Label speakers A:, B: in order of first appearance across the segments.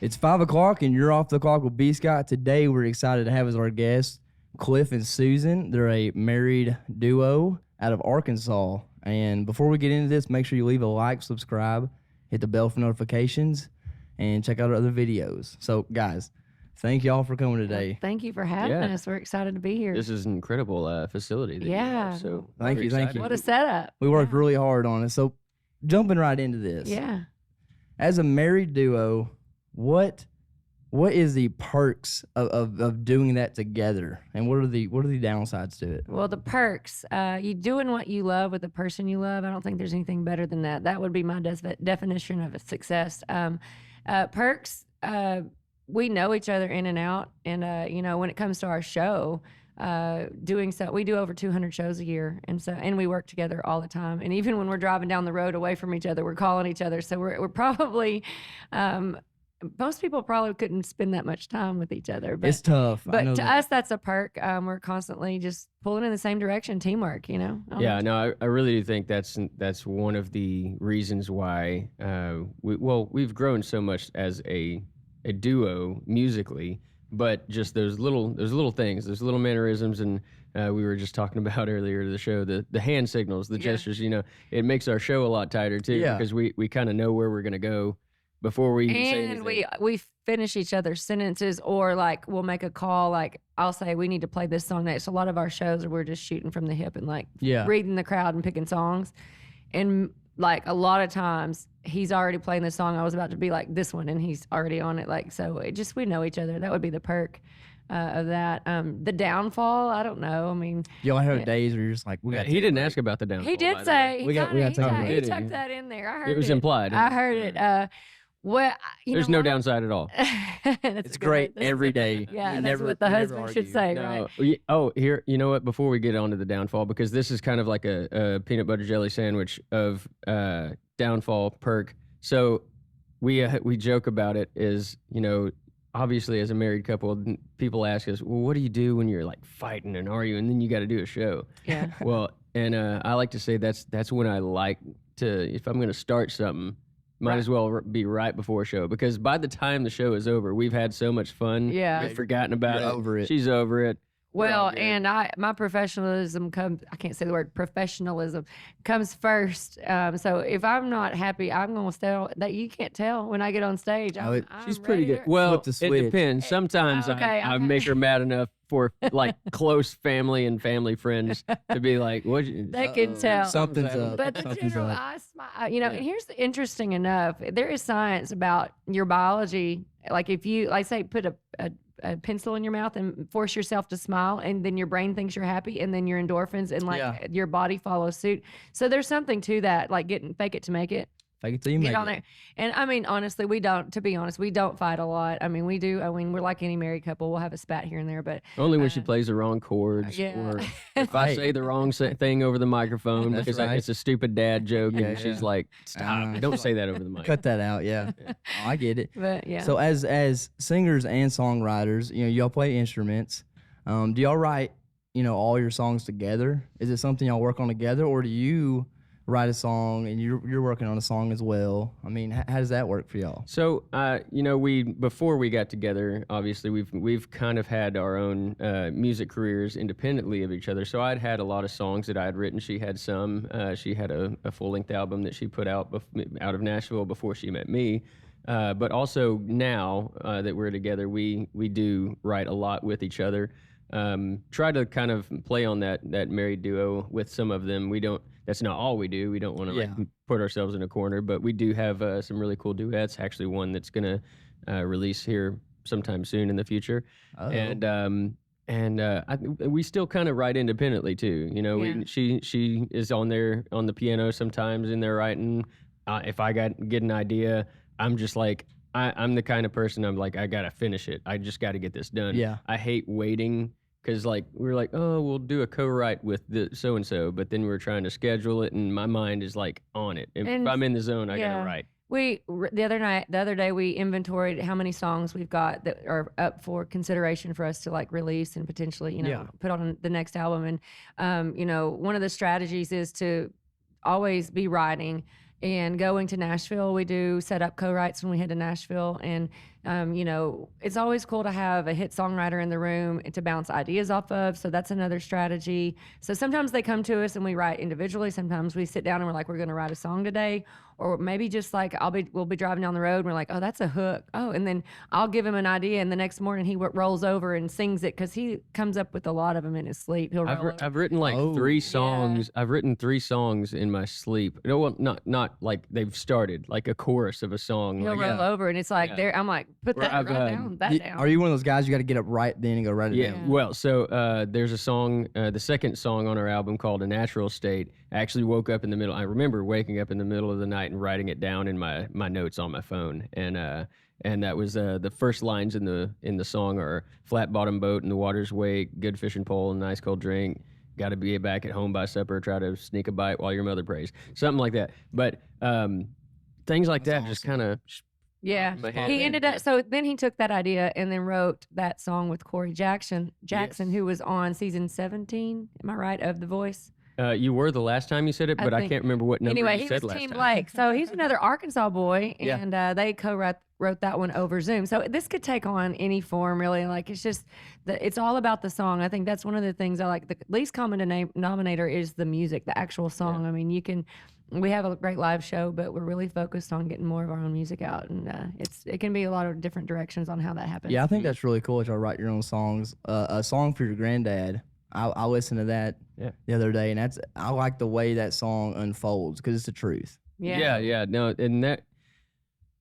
A: It's 5 o'clock and you're off the clock with B. Scott. Today we're excited to have as our guests Cliff and Susan. They're a married duo out of Arkansas. And before we get into this, make sure you leave a like, subscribe, hit the bell for notifications, and check out our other videos. So guys, thank y'all for coming today.
B: Thank you for having us. We're excited to be here.
C: This is an incredible facility that you have, so
A: thank you.
B: What a setup.
A: We worked really hard on it. So jumping right into this.
B: Yeah.
A: As a married duo, what is the perks of doing that together, and what are the downsides to it?
B: Well, the perks, you doing what you love with the person you love. I don't think there's anything better than that. That would be my definition of a success. Perks, we know each other in and out, and when it comes to our show, we do over 200 shows a year, and we work together all the time. And even when we're driving down the road away from each other, we're calling each other. So we're probably most people probably couldn't spend that much time with each other. But
A: it's tough.
B: But to us, that's a perk. We're constantly just pulling in the same direction, teamwork.
C: Yeah, no, I really do think that's one of the reasons why we've grown so much as a duo musically, but just those little things, those little mannerisms, and we were just talking about earlier to the show, the hand signals, the gestures. It makes our show a lot tighter too, because we kind of know where we're gonna go before we say anything.
B: We finish each other's sentences, or like we'll make a call, like I'll say we need to play this song next. A lot of our shows we're just shooting from the hip and reading the crowd and picking songs, and like a lot of times he's already playing the song I was about to be like this one, and he's already on it. Like, so we know each other. That would be the perk of that. The downfall, I don't know. I mean,
A: y'all have days where you're just like,
C: he didn't ask about the downfall.
B: He did say
A: we got to talk about
B: he
A: it.
B: tucked that in there. I heard
C: it was implied.
B: I heard it. Well,
C: there's no downside at all.
A: It's great every day.
B: Yeah, that's what the husband should say, right?
C: Oh, here, you know what? Before we get on to the downfall, because this is kind of like a peanut butter jelly sandwich of downfall perk. So we joke about it is, obviously as a married couple, people ask us, well, what do you do when you're like fighting and arguing, and then you got to do a show?
B: Yeah.
C: Well, and I like to say that's when I like to, if I'm going to start something, might as well be right before a show, because by the time the show is over, we've had so much fun.
B: Yeah.
C: We've forgotten about it.
A: Over it.
C: She's over it.
B: Well, and my professionalism comes, I can't say the word professionalism, comes first. So if I'm not happy, I'm going to stay, that you can't tell when I get on stage.
A: She's pretty good.
C: Well,
A: Flip the switch.
C: It depends. Sometimes I make her mad enough for like close family and family friends to be like, what?
B: They can tell.
A: Something's up.
B: But the general, I smile, and here's the interesting enough, there is science about your biology. Like if you, like say, put a pencil in your mouth and force yourself to smile, and then your brain thinks you're happy, and then your endorphins and your body follows suit. So there's something to that, like fake it to make it.
A: Fake it till you make
B: on
A: it.
B: There. And I mean, honestly, we don't fight a lot. I mean, we do. I mean, we're like any married couple. We'll have a spat here and there, but
C: only when she plays the wrong chords, or if I say the wrong thing over the microphone because it's a stupid dad joke, and she's like, "Stop! Don't say that over the mic.
A: Cut that out." Yeah, Oh, I get it.
B: But yeah.
A: So as singers and songwriters, y'all play instruments. Do y'all write, all your songs together? Is it something y'all work on together, or do you write a song and you're working on a song as well? I mean, how does that work for y'all?
C: So, before we got together, obviously we've kind of had our own music careers independently of each other. So I'd had a lot of songs that I had written. She had some. She had a full-length album that she put out of Nashville before she met me. But also now that we're together, we do write a lot with each other. Try to kind of play on that married duo with some of them. That's not all we do. We don't want to put ourselves in a corner, but we do have some really cool duets. Actually, one that's going to release here sometime soon in the future.
A: Oh.
C: We still kind of write independently too. She is on the piano sometimes in there writing. If I get an idea, I'm just like, I'm the kind of person, I'm like, I got to finish it. I just got to get this done.
A: Yeah.
C: I hate waiting. Because we're like, oh, we'll do a co-write with the so-and-so, but then we're trying to schedule it, and my mind is like on it. If I'm in the zone, I gotta write.
B: The other day, we inventoried how many songs we've got that are up for consideration for us to like release and potentially, put on the next album. And, one of the strategies is to always be writing. And going to Nashville, we do set up co-writes when we head to Nashville, and You know, it's always cool to have a hit songwriter in the room to bounce ideas off of. So that's another strategy. So sometimes they come to us and we write individually. Sometimes we sit down and we're like, we're going to write a song today. Or maybe just like we'll be driving down the road and we're like, oh, that's a hook. Oh, and then I'll give him an idea, and the next morning he rolls over and sings it because he comes up with a lot of them in his sleep. He'll roll over.
C: I've written like 3 songs. I've written 3 songs in my sleep. No, well, not like they've started, like a chorus of a song.
B: He'll
C: like,
B: roll over, and it's like there. I'm like, put that
C: I've,
B: down.
A: Are you one of those guys you got to get up right then and go write it down?
C: Well, so there's a song, the second song on our album called "A Natural State." I actually woke up in the middle. I remember waking up in the middle of the night and writing it down in my notes on my phone, and that was the first lines in the song are "Flat bottom boat and the water's wake, good fishing pole and a nice cold drink. Got to be back at home by supper. Try to sneak a bite while your mother prays." Something like that. But things like that just kind of.
B: Yeah, he ended up. So then he took that idea and then wrote that song with Corey Jackson, who was on season 17. Am I right, of The Voice?
C: You were the last time you said it, but I can't remember what number you said last time.
B: Anyway, he was Team Blake. So he's another Arkansas boy, and they wrote that one over Zoom. So this could take on any form, really. Like, it's just, it's all about the song. I think that's one of the things I like. The least common denominator is the music, the actual song. I mean, we have a great live show, but we're really focused on getting more of our own music out. And it can be a lot of different directions on how that happens.
A: Yeah, I think that's really cool that y'all write your own songs. A song for your granddad. I listened to that the other day, and I like the way that song unfolds because it's the truth.
C: Yeah. No, and that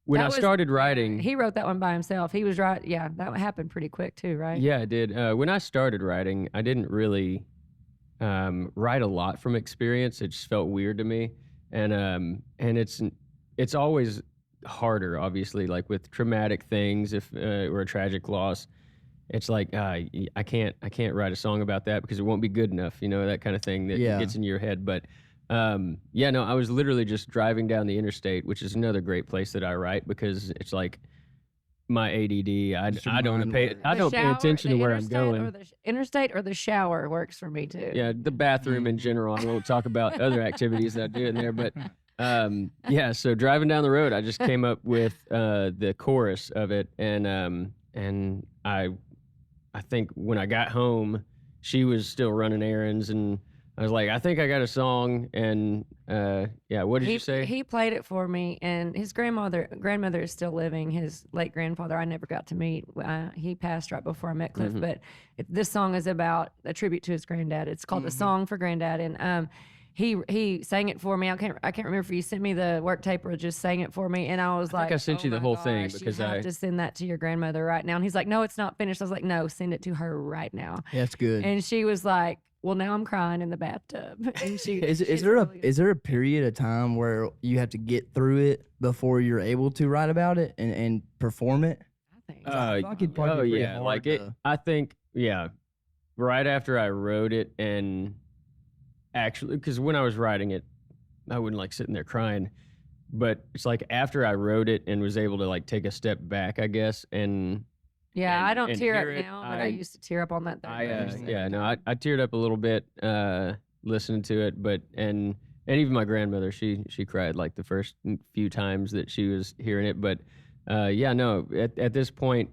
C: when I started writing,
B: he wrote that one by himself. He was right. Yeah, that happened pretty quick too, right?
C: Yeah, it did. When I started writing, I didn't really write a lot from experience. It just felt weird to me, and it's always harder, obviously, like with traumatic things, or a tragic loss. It's like I can't write a song about that because it won't be good enough, that kind of thing that gets in your head. But no, I was literally just driving down the interstate, which is another great place that I write because it's like my ADD. I don't pay attention to where I'm going.
B: Or the interstate or the shower works for me too.
C: Yeah, the bathroom in general. I won't talk about other activities that I do in there, but so driving down the road, I just came up with the chorus of it, and I think when I got home, she was still running errands, and I was like, I think I got a song. And what did you say?
B: He played it for me, and his grandmother is still living. His late grandfather I never got to meet. He passed right before I met Cliff. But this song is about a tribute to his granddad. It's called "The Song for Granddad," and he sang it for me. I can't remember if you sent me the work tape or just sang it for me. And I was like,
C: I sent you the whole thing because
B: you have to send that to your grandmother right now. And he's like, no, it's not finished. I was like, no, send it to her right now.
A: Yeah, that's good.
B: And she was like, well, now I'm crying in the bathtub. And
A: is there a period of time where you have to get through it before you're able to write about it and perform it?
B: I think.
C: I think right after I wrote it, and actually, because when I was writing it, I wouldn't like sitting there crying, but it's like after I wrote it and was able to like take a step back, I guess,
B: I don't tear up now, but I used to tear up on that.
C: I teared up a little bit listening to it, but and even my grandmother, she cried like the first few times that she was hearing it, but at this point,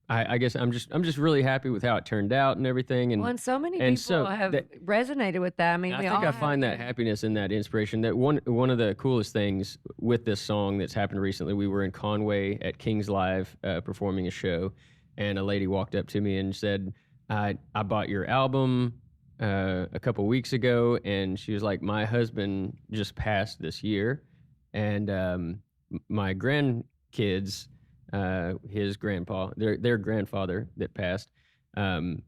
C: I guess I'm just really happy with how it turned out and everything. And
B: so many people have resonated with that. I mean,
C: I find that happiness and that inspiration. That one of the coolest things with this song that's happened recently. We were in Conway at King's Live performing a show, and a lady walked up to me and said, "I bought your album a couple weeks ago," and she was like, "My husband just passed this year, and my grandkids." His grandpa, their grandfather that passed,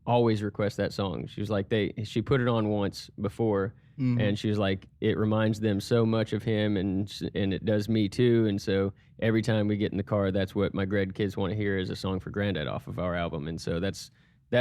C: always requests that song. She was like, she put it on once before, and she was like, it reminds them so much of him, and it does me too. And so every time we get in the car, that's what my grandkids want to hear is a song for Granddad off of our album. And so that's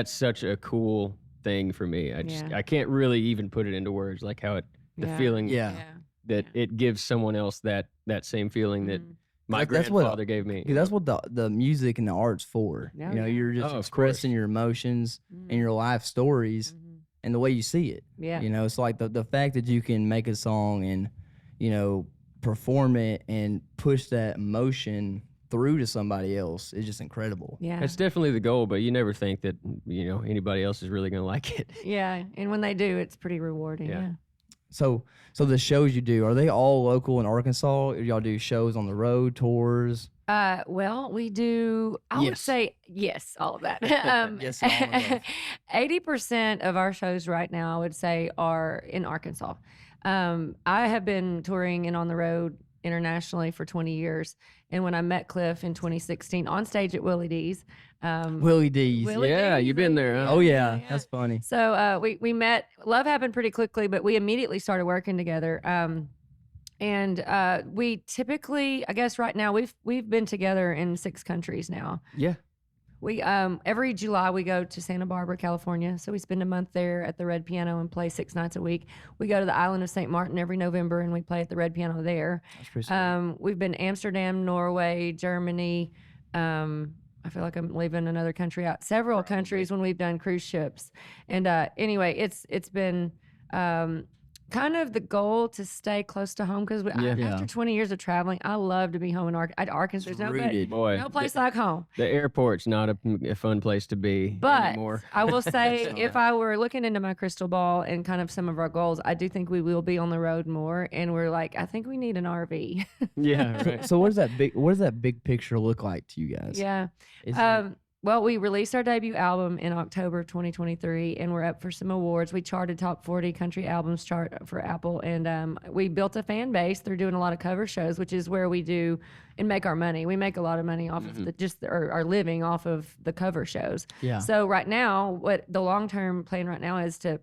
C: such a cool thing for me. I can't really even put it into words, like how the feeling that it gives someone else that same feeling that my grandfather gave me.
A: That's what the music and the art's for. You're just expressing your emotions and your life stories and the way you see it.
B: Yeah.
A: It's like the fact that you can make a song and, perform it and push that emotion through to somebody else is just incredible.
B: Yeah.
C: It's definitely the goal, but you never think that anybody else is really going to like it.
B: Yeah. And when they do, it's pretty rewarding.
C: Yeah.
B: Yeah.
A: So the shows you do, are they all local in Arkansas? Or y'all do shows on the road, tours?
B: Well, we do, I would
A: Yes.
B: say yes, all of that.
A: Yes, all of that.
B: 80% of our shows right now, I would say, are in Arkansas. I have been touring and on the road internationally for 20 years. And when I met Cliff in 2016 on stage at Willie D's.
A: Willie D's.
B: Willie
C: Yeah,
B: D's,
C: you've been there, huh?
A: Oh yeah, that's funny.
B: So we met. Love happened pretty quickly, but we immediately started working together. And we typically, I guess, right now we've been together in 6 countries now.
C: Yeah.
B: We every July we go to Santa Barbara, California. So we spend a month there at the Red Piano and play 6 nights a week. We go to the island of St. Martin every November and we play at the Red Piano there.
A: That's pretty sweet.
B: We've been Amsterdam, Norway, Germany. I feel like I'm leaving another country out. Several countries when we've done cruise ships. And anyway, it's been kind of the goal to stay close to home because
A: Yeah.
B: after 20 years of traveling, I love to be home in Arkansas. There's
A: Rooted.
C: Boy,
B: no place like home.
C: the airport's not a fun place to be
B: But
C: anymore.
B: I will say, if I were looking into my crystal ball and kind of some of our goals, I do think we will be on the road more. And we're like, I think we need an RV.
C: Yeah, right.
A: So what does that big picture look like to you guys?
B: Yeah.
A: Is it-
B: Well, we released our debut album in October of 2023, and we're up for some awards. We charted top 40 country albums chart for Apple, and we built a fan base through doing a lot of cover shows, which is where we do and make our money. We make a lot of money off of our living off of the cover shows.
A: Yeah.
B: So right now, what the long-term plan right now is to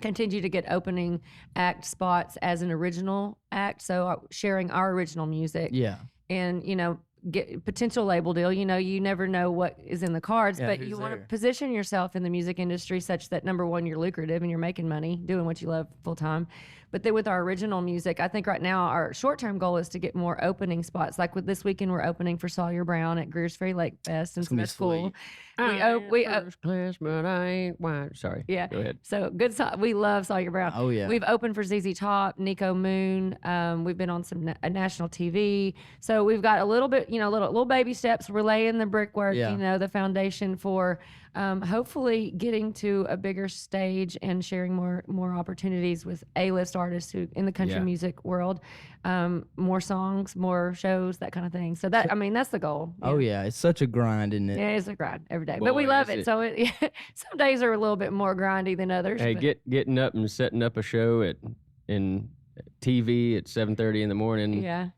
B: continue to get opening act spots as an original act, so sharing our original music.
A: Yeah.
B: And get potential label deal. You never know what is in the cards,
A: Yeah,
B: but
A: who's
B: you want to
A: there?
B: position yourself in the music industry such that, number one, you're lucrative and you're making money doing what you love full time. But then with our original music, I think right now our short-term goal is to get more opening spots. Like with this weekend, we're opening for Sawyer Brown at Greers Ferry Lake Fest, and so
A: gonna be
B: that's cool.
A: sweet.
B: We
C: First class, but I ain't white. Sorry.
B: Yeah.
C: Go ahead.
B: So good. We love Sawyer Brown.
A: Oh, yeah.
B: We've opened for ZZ Top, Nico Moon. We've been on some national TV. So we've got a little bit, little baby steps. We're laying the brickwork,
A: Yeah.
B: the foundation for hopefully getting to a bigger stage and sharing more opportunities with A-list artists who in the country
C: Yeah.
B: music world. More songs, more shows, that kind of thing. So that's the goal.
A: Oh yeah, it's such a grind, isn't it?
B: Yeah, it's a grind every day, but we
C: Boy,
B: love
C: is
B: it.
C: it.
B: So some days are a little bit more grindy than others.
C: Hey,
B: but-
C: getting up and setting up a show in TV at 7:30 in the morning.
B: Yeah.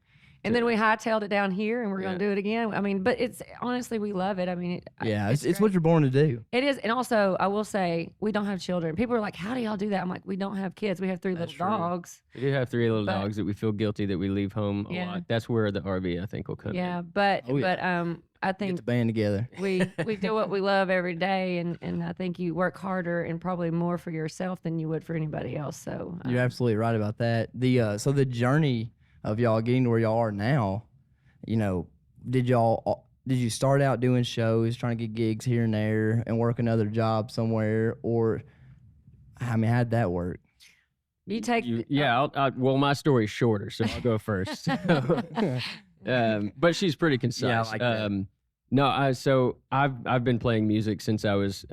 B: And then we hightailed it down here and we're going to do it again. I mean, but it's honestly, we love it. I mean,
A: Yeah, it's
B: great.
A: what you're born to do.
B: It is. And also, I will say, we don't have children. People are like, how do y'all do that? I'm like, we don't have kids. We have 3
A: That's
B: little
A: true.
B: dogs.
C: We do have 3 little
B: But-
C: dogs that we feel guilty that we leave home a
B: Yeah.
C: lot. That's where the RV, I think, will come
B: Yeah.
C: in.
B: But,
A: Oh, yeah.
B: but, I
A: Get
B: think
A: the band together.
B: we do what we love every day. And I think you work harder and probably more for yourself than you would for anybody else. So,
A: You're absolutely right about that. So the journey of y'all getting to where y'all are now, did you start out doing shows, trying to get gigs here and there, and work another job somewhere, or how'd that work?
B: you take,
C: Well, my story's shorter, so I'll go first. But she's pretty concise.
A: Yeah, I like that.
C: So I've been playing music since I was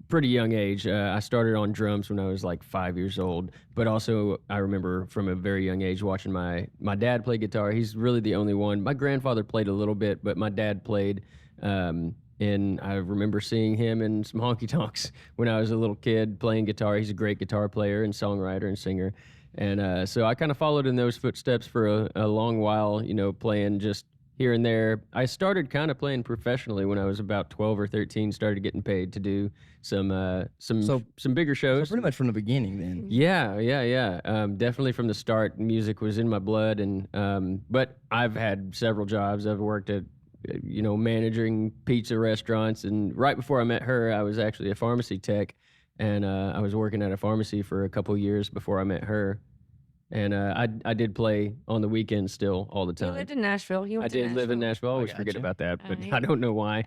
C: pretty young age. I started on drums when I was like 5 years old, but also I remember from a very young age watching my dad play guitar. He's really the only one. My grandfather played a little bit, but my dad played. And I remember seeing him in some honky tonks when I was a little kid playing guitar. He's a great guitar player and songwriter and singer. And so I kind of followed in those footsteps for a long while, playing just here and there. I started kind of playing professionally when I was about 12 or 13, started getting paid to do some bigger
A: So
C: shows.
A: pretty much from the beginning, then.
C: Yeah. Definitely from the start, music was in my blood. But I've had several jobs. I've worked at, managing pizza restaurants. And right before I met her, I was actually a pharmacy tech. And I was working at a pharmacy for a couple years before I met her. And I did play on the weekends still all the
B: you
C: time.
B: lived in Nashville. You
C: I
B: went to
C: did live in Nashville. I always forget
A: gotcha.
C: about that, but
B: yeah.
C: I don't know why.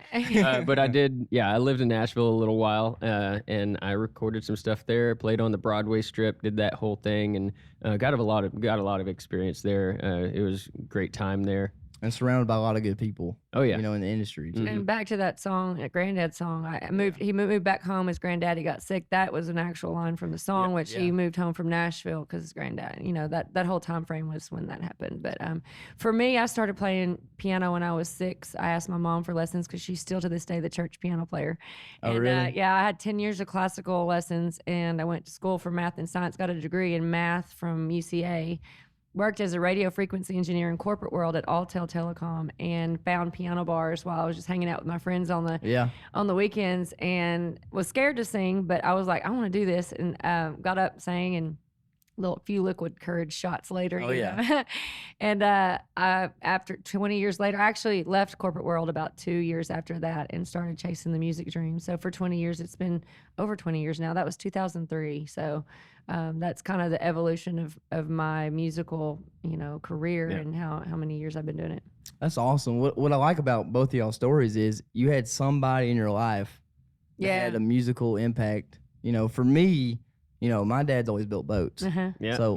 C: But I did. Yeah, I lived in Nashville a little while, and I recorded some stuff there. Played on the Broadway strip, did that whole thing, and got a lot of experience there. It was a great time there.
A: And surrounded by a lot of good people.
C: Oh, yeah.
A: You know, in the industry too.
B: And back to that song, that Granddad's song. He moved back home. His granddaddy got sick. That was an actual line from the song, which he moved home from Nashville because his granddad. You know, that whole time frame was when that happened. But for me, I started playing piano when I was 6. I asked my mom for lessons because she's still to this day the church piano player.
A: Oh, really?
B: Yeah, I had 10 years of classical lessons, and I went to school for math and science. Got a degree in math from UCA. Worked as a radio frequency engineer in corporate world at Altel Telecom, and found piano bars while I was just hanging out with my friends on the weekends, and was scared to sing, but I was like, I want to do this, and got up, sang, and few liquid courage shots later.
A: Oh,
B: you know? And after 20 years later, I actually left corporate world about 2 years after that and started chasing the music dream. So for 20 years, it's been over 20 years now. That was 2003. So that's kind of the evolution of my musical, career and how many years I've been doing it.
A: That's awesome. What I like about both of y'all stories is you had somebody in your life that had a musical impact. You know, for me, my dad's always built boats.
C: Yeah.
A: So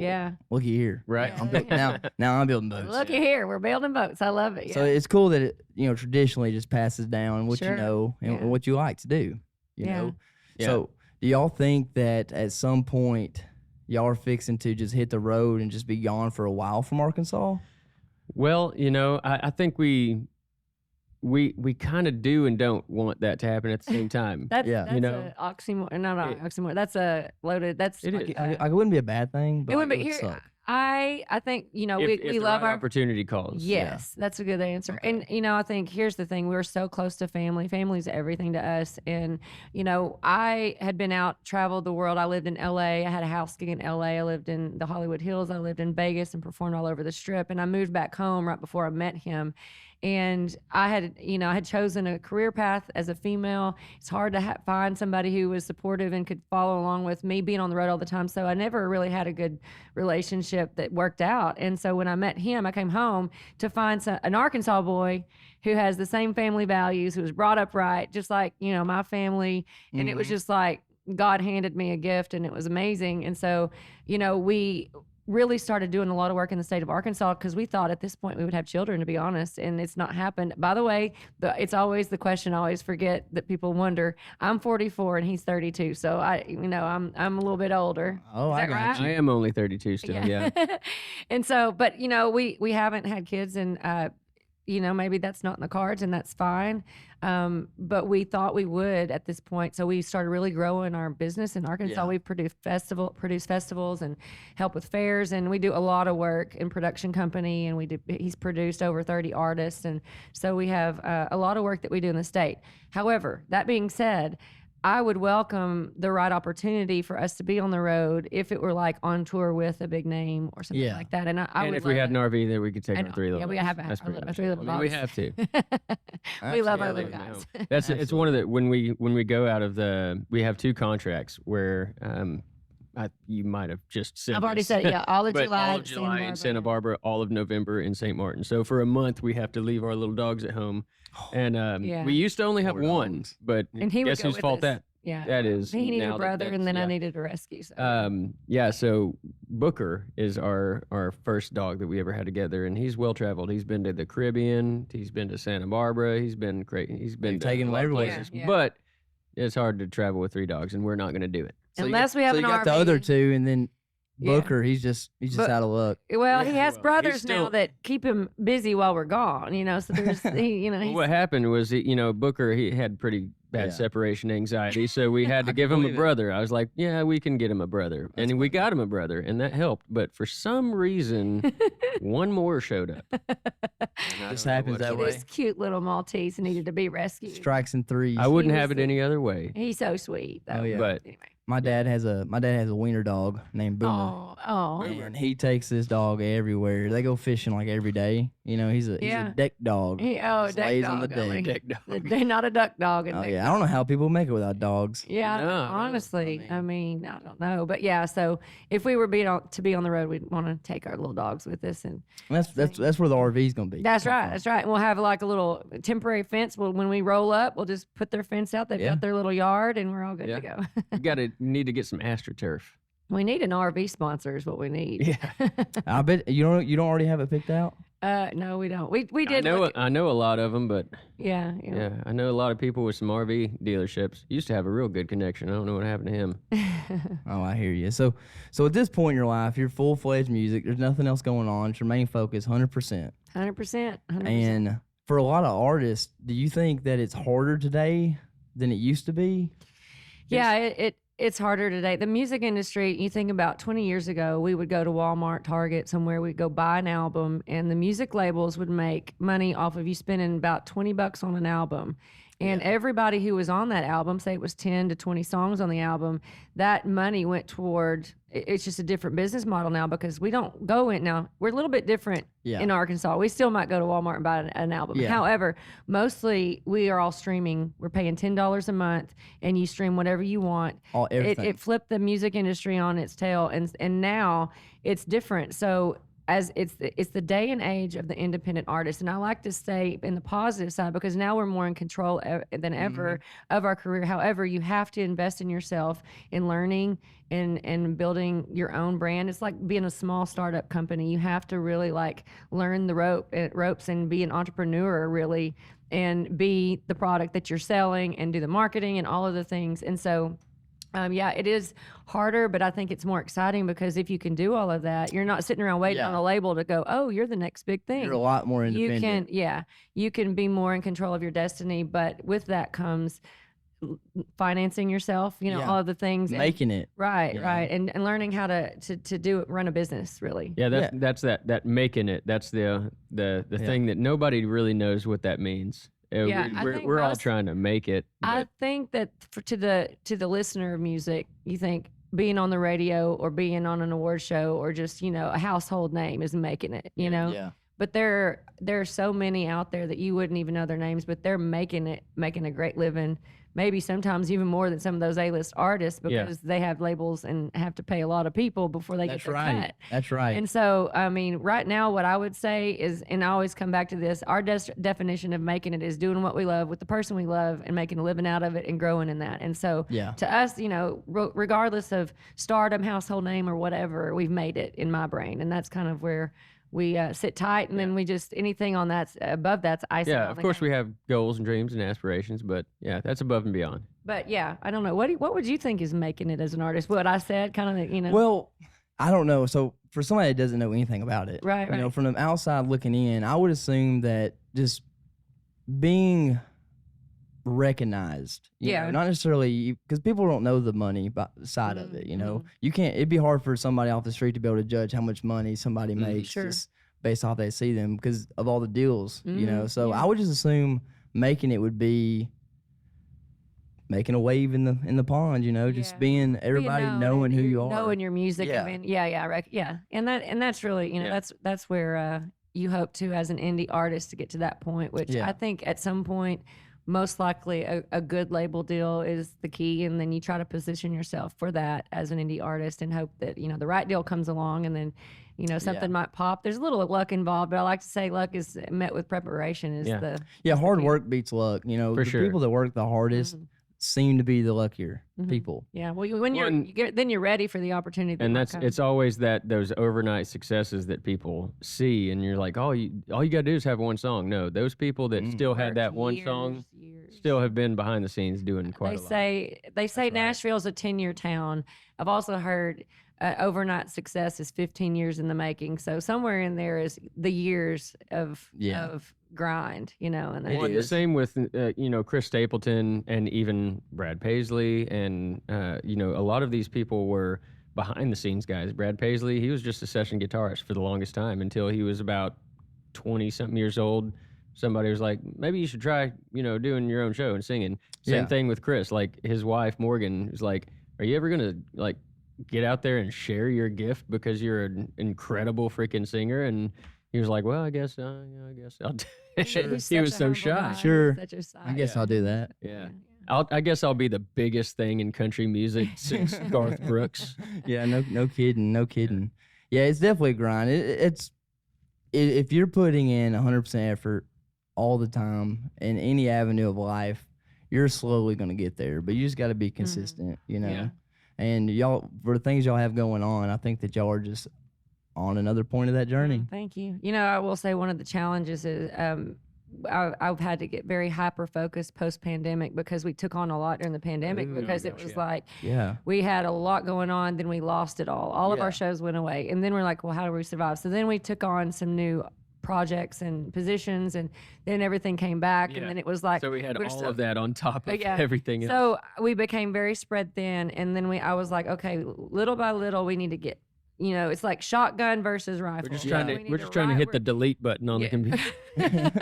A: looky here.
C: Right.
A: Now I'm building boats.
B: Looky here, we're building boats. I love it.
A: So it's cool that it, traditionally just passes down what you know and
B: Yeah.
A: what you like to do. You know.
C: Yeah.
A: So do y'all think that at some point y'all are fixing to just hit the road and just be gone for a while from Arkansas?
C: Well, I think we kind of do and don't want that to happen at the same time.
B: That's
A: you
C: know,
B: an oxymoron. No, not oxymoron. That's a loaded. That's
C: It
B: like,
C: is.
A: It wouldn't be a bad thing, but
B: it wouldn't
A: it
B: be
A: would
B: here.
A: suck.
B: I think
C: if
B: we
C: the
B: love
C: right
B: our
C: opportunity calls.
B: Yes, that's a good answer. And I think here's the thing: we're so close to family. Family's everything to us. And I had been out, traveled the world. I lived in L.A. I had a house gig in L.A. I lived in the Hollywood Hills. I lived in Vegas and performed all over the Strip. And I moved back home right before I met him. And I had chosen a career path as a female. It's hard to find somebody who was supportive and could follow along with me being on the road all the time. So I never really had a good relationship that worked out. And so when I met him, I came home to find an Arkansas boy who has the same family values, who was brought up right, just like, my family. And it was just like God handed me a gift, and it was amazing. And so, we really started doing a lot of work in the state of Arkansas because we thought at this point we would have children, to be honest, and it's not happened. By the way, it's always the question I always forget that people wonder. I'm 44 and he's 32, so I'm a little bit older.
A: Oh,
B: Is
A: I
B: that
A: got
B: right?
A: you.
C: I am only 32 still. Yeah.
B: And so, but we haven't had kids, and maybe that's not in the cards, and that's fine. But we thought we would at this point. So we started really growing our business in Arkansas.
A: Yeah.
B: We produce festivals and help with fairs, and we do a lot of work in production company, and he's produced over 30 artists. And so we have a lot of work that we do in the state. However, that being said, I would welcome the right opportunity for us to be on the road if it were like on tour with a big name or something like that. And I
C: And
B: would
C: if we had an RV there, we could take
B: And-
C: our 3 little
B: yeah, we
C: dogs.
B: have
C: That's pretty
B: our
C: much
B: 3
C: it.
B: little
C: I mean, we
B: dogs.
C: have to.
B: We love our
A: Absolutely.
B: little guys.
C: It's one of the when we go out of we have 2 contracts where you might have just said
B: I've already
C: this.
B: said it, yeah. All of
C: But
B: July,
C: all of July in Santa Barbara, all of November in St. Martin. So for a month, we have to leave our little dogs at home. And
B: Yeah.
C: we used to only have
A: Poor
C: one,
A: dogs.
C: but
B: And he would
C: guess
B: go
C: whose
B: with
C: fault
B: us. Yeah.
C: that is?
B: He needed
C: now
B: a
C: that
B: brother, and then I
C: yeah.
B: needed a rescue. So.
C: So Booker is our first dog that we ever had together, and he's well traveled. He's been to the Caribbean, he's been to Santa Barbara, he's been
A: You've
C: to
A: taken
C: a
A: him
C: lot of
A: everywhere.
C: places.
B: Yeah.
C: But it's hard to travel with 3 dogs, and we're not going to do it.
B: Unless we have
A: so
B: an
A: you got
B: RV.
A: the other 2, and then
B: Yeah.
A: Booker, he's just
B: But-
A: out of luck.
B: Well, he
C: Yeah,
B: has
C: well,
B: brothers
C: he's
B: now
C: still-
B: that keep him busy while we're gone. So there's,
C: Well,
B: he's,
C: what happened was, Booker, he had pretty bad
A: Yeah.
C: separation anxiety, so we had
A: I
C: to
A: can
C: give him a
A: believe it.
C: brother. I was like, yeah, we can get him a brother.
A: That's
C: And we got him a brother, and that helped. But for some reason, one more showed up.
A: This happens that way.
B: this cute little Maltese needed to be rescued.
A: Strikes and threes.
C: I wouldn't
B: was
C: have it
B: the-
C: any other way.
B: He's so sweet, though.
A: Oh, yeah.
C: But
B: Anyway.
A: My dad has a wiener dog named Boomer.
B: Oh.
A: And he takes this dog everywhere. They go fishing like every day. He's a
B: Yeah.
A: deck dog.
B: Just
A: Lays
B: duck
A: on the
B: dog. only.
A: deck.
B: They're not a duck dog.
A: Oh yeah, I don't know how people make it without dogs.
B: Yeah,
C: No,
B: honestly, I mean, I don't know, but yeah. So if we were to be on the road, we'd want to take our little dogs with us, and
A: And that's where the RV's gonna be.
B: that's right, that's right. And we'll have like a little temporary fence. When we roll up, we'll just put their fence out. They've
A: Yeah.
B: got their little yard, and we're all good
C: Yeah.
B: to go.
C: you need to get some AstroTurf.
B: We need an RV sponsor is what we need.
C: Yeah.
A: I bet you don't already have it picked out.
B: No, we don't. We
C: I
B: did.
C: know I know a lot of them, but
B: Yeah.
C: yeah, I know a lot of people with some RV dealerships. Used to have a real good connection. I don't know what happened to him.
A: Oh, I hear you. So at this point in your life, you're full-fledged music. There's nothing else going on. It's your main focus, 100%.
B: 100%.
A: And for a lot of artists, do you think that it's harder today than it used to be?
B: Yeah, it's harder today. The music industry, you think about 20 years ago, we would go to Walmart, Target, somewhere, we'd go buy an album, and the music labels would make money off of you spending about $20 on an album. And everybody who was on that album, say it was 10 to 20 songs on the album, that money went toward, it's just a different business model now because we don't go in now. We're a little bit different in Arkansas. We still might go to Walmart and buy an album.
A: Yeah.
B: However, mostly we are all streaming. We're paying $10 a month and you stream whatever you want.
A: Everything.
B: It flipped the music industry on its tail and now it's different. So as it's the day and age of the independent artist, and I like to say in the positive side because now we're more in control than ever of our career. However, you have to invest in yourself in learning and building your own brand. It's like being a small startup company. You have to really like learn the ropes and be an entrepreneur really, and be the product that you're selling and do the marketing and all of the things. And so it is harder, but I think it's more exciting because if you can do all of that, you're not sitting around waiting on a label to go, oh, you're the next big thing.
A: You're a lot more independent.
B: You can be more in control of your destiny, but with that comes financing yourself, all of the things.
A: Making it.
B: Right, right. And learning how to run a business, really.
C: Yeah, that's that making it. That's the thing that nobody really knows what that means. We're all trying to make it.
B: I think that to the listener of music, you think being on the radio or being on an award show or just a household name is making it.
A: Yeah.
B: But there are so many out there that you wouldn't even know their names, but they're making a great living. Maybe sometimes even more than some of those A-list artists because they have labels and have to pay a lot of people before they get their cut.
A: That's right.
B: And so, I mean, right now what I would say is, and I always come back to this, our definition of making it is doing what we love with the person we love and making a living out of it and growing in that. And so to us, regardless of stardom, household name, or whatever, we've made it in my brain. And that's kind of where we sit tight, and then we just anything on that's above that's icing.
C: Yeah, of course we have goals and dreams and aspirations, but that's above and beyond.
B: But I don't know. What would you think is making it as an artist? What I said, kind of,
A: Well, I don't know. So for somebody that doesn't know anything about it,
B: right.
A: From the outside looking in, I would assume that just being recognized, not necessarily because people don't know the money side of it. You can't. It'd be hard for somebody off the street to be able to judge how much money somebody makes just based off they see them because of all the deals. So I would just assume making it would be making a wave in the pond. Just being everybody knowing who you are,
B: knowing your music. I mean, and that's really that's where you hope to as an indie artist to get to that point, which I think at some point. Most likely a good label deal is the key, and then you try to position yourself for that as an indie artist and hope that the right deal comes along, and then something might pop. There's a little luck involved, but I like to say luck is met with preparation
A: hard work beats luck.
C: For sure.
A: People that work the hardest seem to be the luckier people.
B: Yeah, well, then you're ready for the opportunity.
C: And it's always those overnight successes that people see, and you're like, all you gotta do is have one song. No, those people that still had that one song still have been behind the scenes doing quite a lot.
B: They say Nashville's a 10-year town. I've also heard overnight success is 15 years in the making. So somewhere in there is the years of grind, and
C: the same with Chris Stapleton and even Brad Paisley and a lot of these people were behind the scenes guys. Brad Paisley, he was just a session guitarist for the longest time until he was about 20 something years old. Somebody was like, maybe you should try doing your own show and singing. Same thing with Chris. Like his wife Morgan was like, are you ever gonna like get out there and share your gift because you're an incredible freaking singer? And he was like, well, I guess I'll he was so shy.
A: Sure. I guess I'll do that.
C: Yeah. I guess I'll be the biggest thing in country music since Garth Brooks.
A: Yeah, no kidding. Yeah, it's definitely a grind. It's if you're putting in 100% effort all the time in any avenue of life, you're slowly going to get there. But you just got to be consistent,
C: Yeah.
A: And y'all, for the things y'all have going on, I think that y'all are just on another point of that journey.
B: Thank you. You know, I will say one of the challenges is I've had to get very hyper focused post pandemic because we took on a lot during the pandemic because it was like we had a lot going on, then we lost it all. All of our shows went away, and then we're like, well, how do we survive? So then we took on some new projects and positions, and then everything came back, and then it was like
C: so we had all of that on top of everything else.
B: So we became very spread thin, and then I was like, okay, little by little we need to get, you know, it's like shotgun versus rifle.
C: We're just trying to hit the delete button on the computer.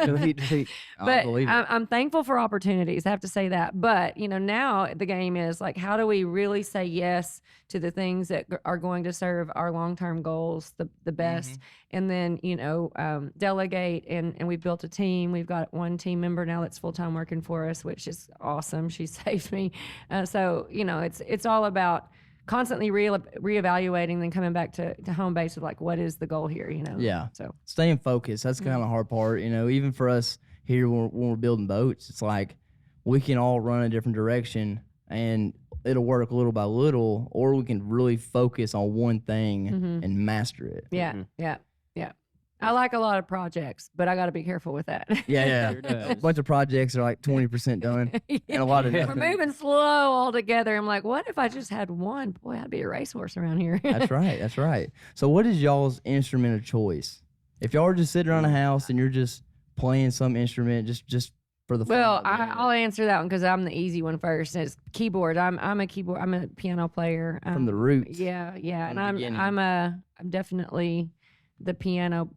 A: delete.
B: But I'm thankful for opportunities. I have to say that. But, you know, now the game is like, how do we really say yes to the things that are going to serve our long-term goals the best? And then, you know, delegate. And we've built a team. We've got one team member now that's full-time working for us, which is awesome. She saved me. So, you know, it's all about constantly reevaluating, then coming back to home base with like, what is the goal here, you know?
A: Yeah.
B: So
A: staying focused, that's kind of the hard part, you know, even for us here when we're building boats, it's like we can all run a different direction and it'll work little by little, or we can really focus on one thing and master it.
B: Yeah. I like a lot of projects, but I got to be careful with that.
A: A bunch of projects are like 20% done, and a lot of
B: We're moving slow all together. I'm like, what if I just had one? Boy, I'd be a racehorse around here.
A: That's right. So what is y'all's instrument of choice? If y'all are just sitting around a house and you're just playing some instrument just for the fun
B: well,
A: of it.
B: I'll answer that one because I'm the easy one first. It's keyboard. I'm a piano player.
A: From the roots.
B: Yeah. And
A: beginning.
B: I'm definitely the piano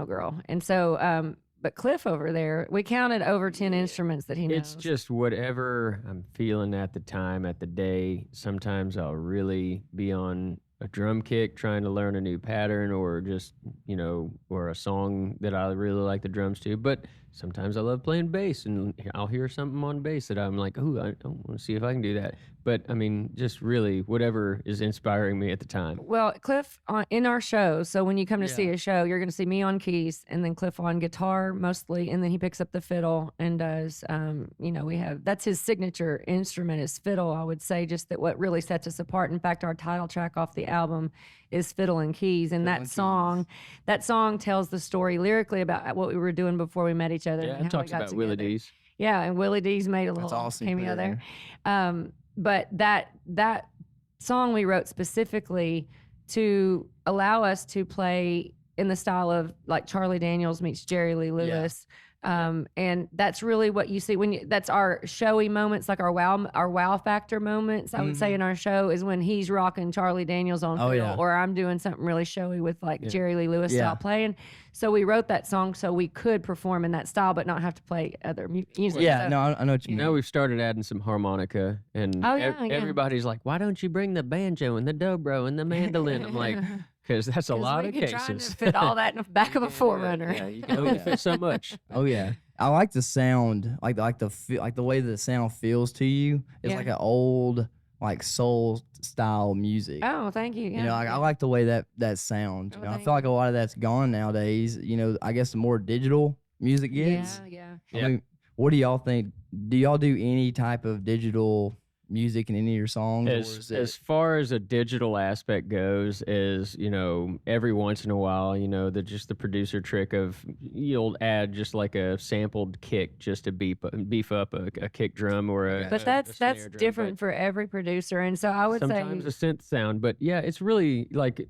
B: girl. And so but Cliff over there, we counted over 10 instruments that he knows.
C: It's just whatever I'm feeling at the time, at the day. Sometimes I'll really be on a drum kick trying to learn a new pattern, or just, you know, or a song that I really like the drums to. But sometimes I love playing bass, and I'll hear something on bass that I'm like, oh, I want to see if I can do that. But I mean, just really whatever is inspiring me at the time.
B: Well, Cliff in our show, so when you come to see a show, you're going to see me on keys and then Cliff on guitar mostly, and then he picks up the fiddle and does, you know, that's his signature instrument is fiddle, I would say, just that what really sets us apart. In fact, our title track off the album is Fiddle and Keys, and that song tells the story lyrically about what we were doing before we met each other.
C: Yeah,
B: and
C: it talks about Willie D's.
B: Yeah, and Willie D's made a little
A: awesome
B: cameo there. But that song we wrote specifically to allow us to play in the style of like Charlie Daniels meets Jerry Lee Lewis. And that's really what you see that's our showy moments, like our wow factor moments. I would say in our show is when he's rocking Charlie Daniels on fiddle, or I'm doing something really showy with like Jerry Lee Lewis style playing. So we wrote that song so we could perform in that style, but not have to play other music.
A: Yeah,
B: so,
A: no, I know what you mean.
C: Now we've started adding some harmonica, and everybody's like, why don't you bring the banjo and the dobro and the mandolin? I'm like, because that's a lot of cases.
B: Trying to fit all that in the back of a Forerunner.
C: Yeah, you can only fit so much.
A: Oh yeah, I like the sound, like the way the sound feels to you. It's like an old like soul style music.
B: Oh, thank you. Yeah.
A: You know, I like the way that sound. You know, I feel like a lot of that's gone nowadays. You know, I guess the more digital music gets.
B: Yeah.
A: I mean, what do y'all think? Do y'all do any type of digital music in any of your songs?
C: As far as a digital aspect goes, is, you know, every once in a while, you know, the producer trick of you'll add just like a sampled kick just to beef up a kick drum or a
B: but that's different for every producer, and so I would
C: sometimes
B: say
C: a synth sound. But yeah, it's really like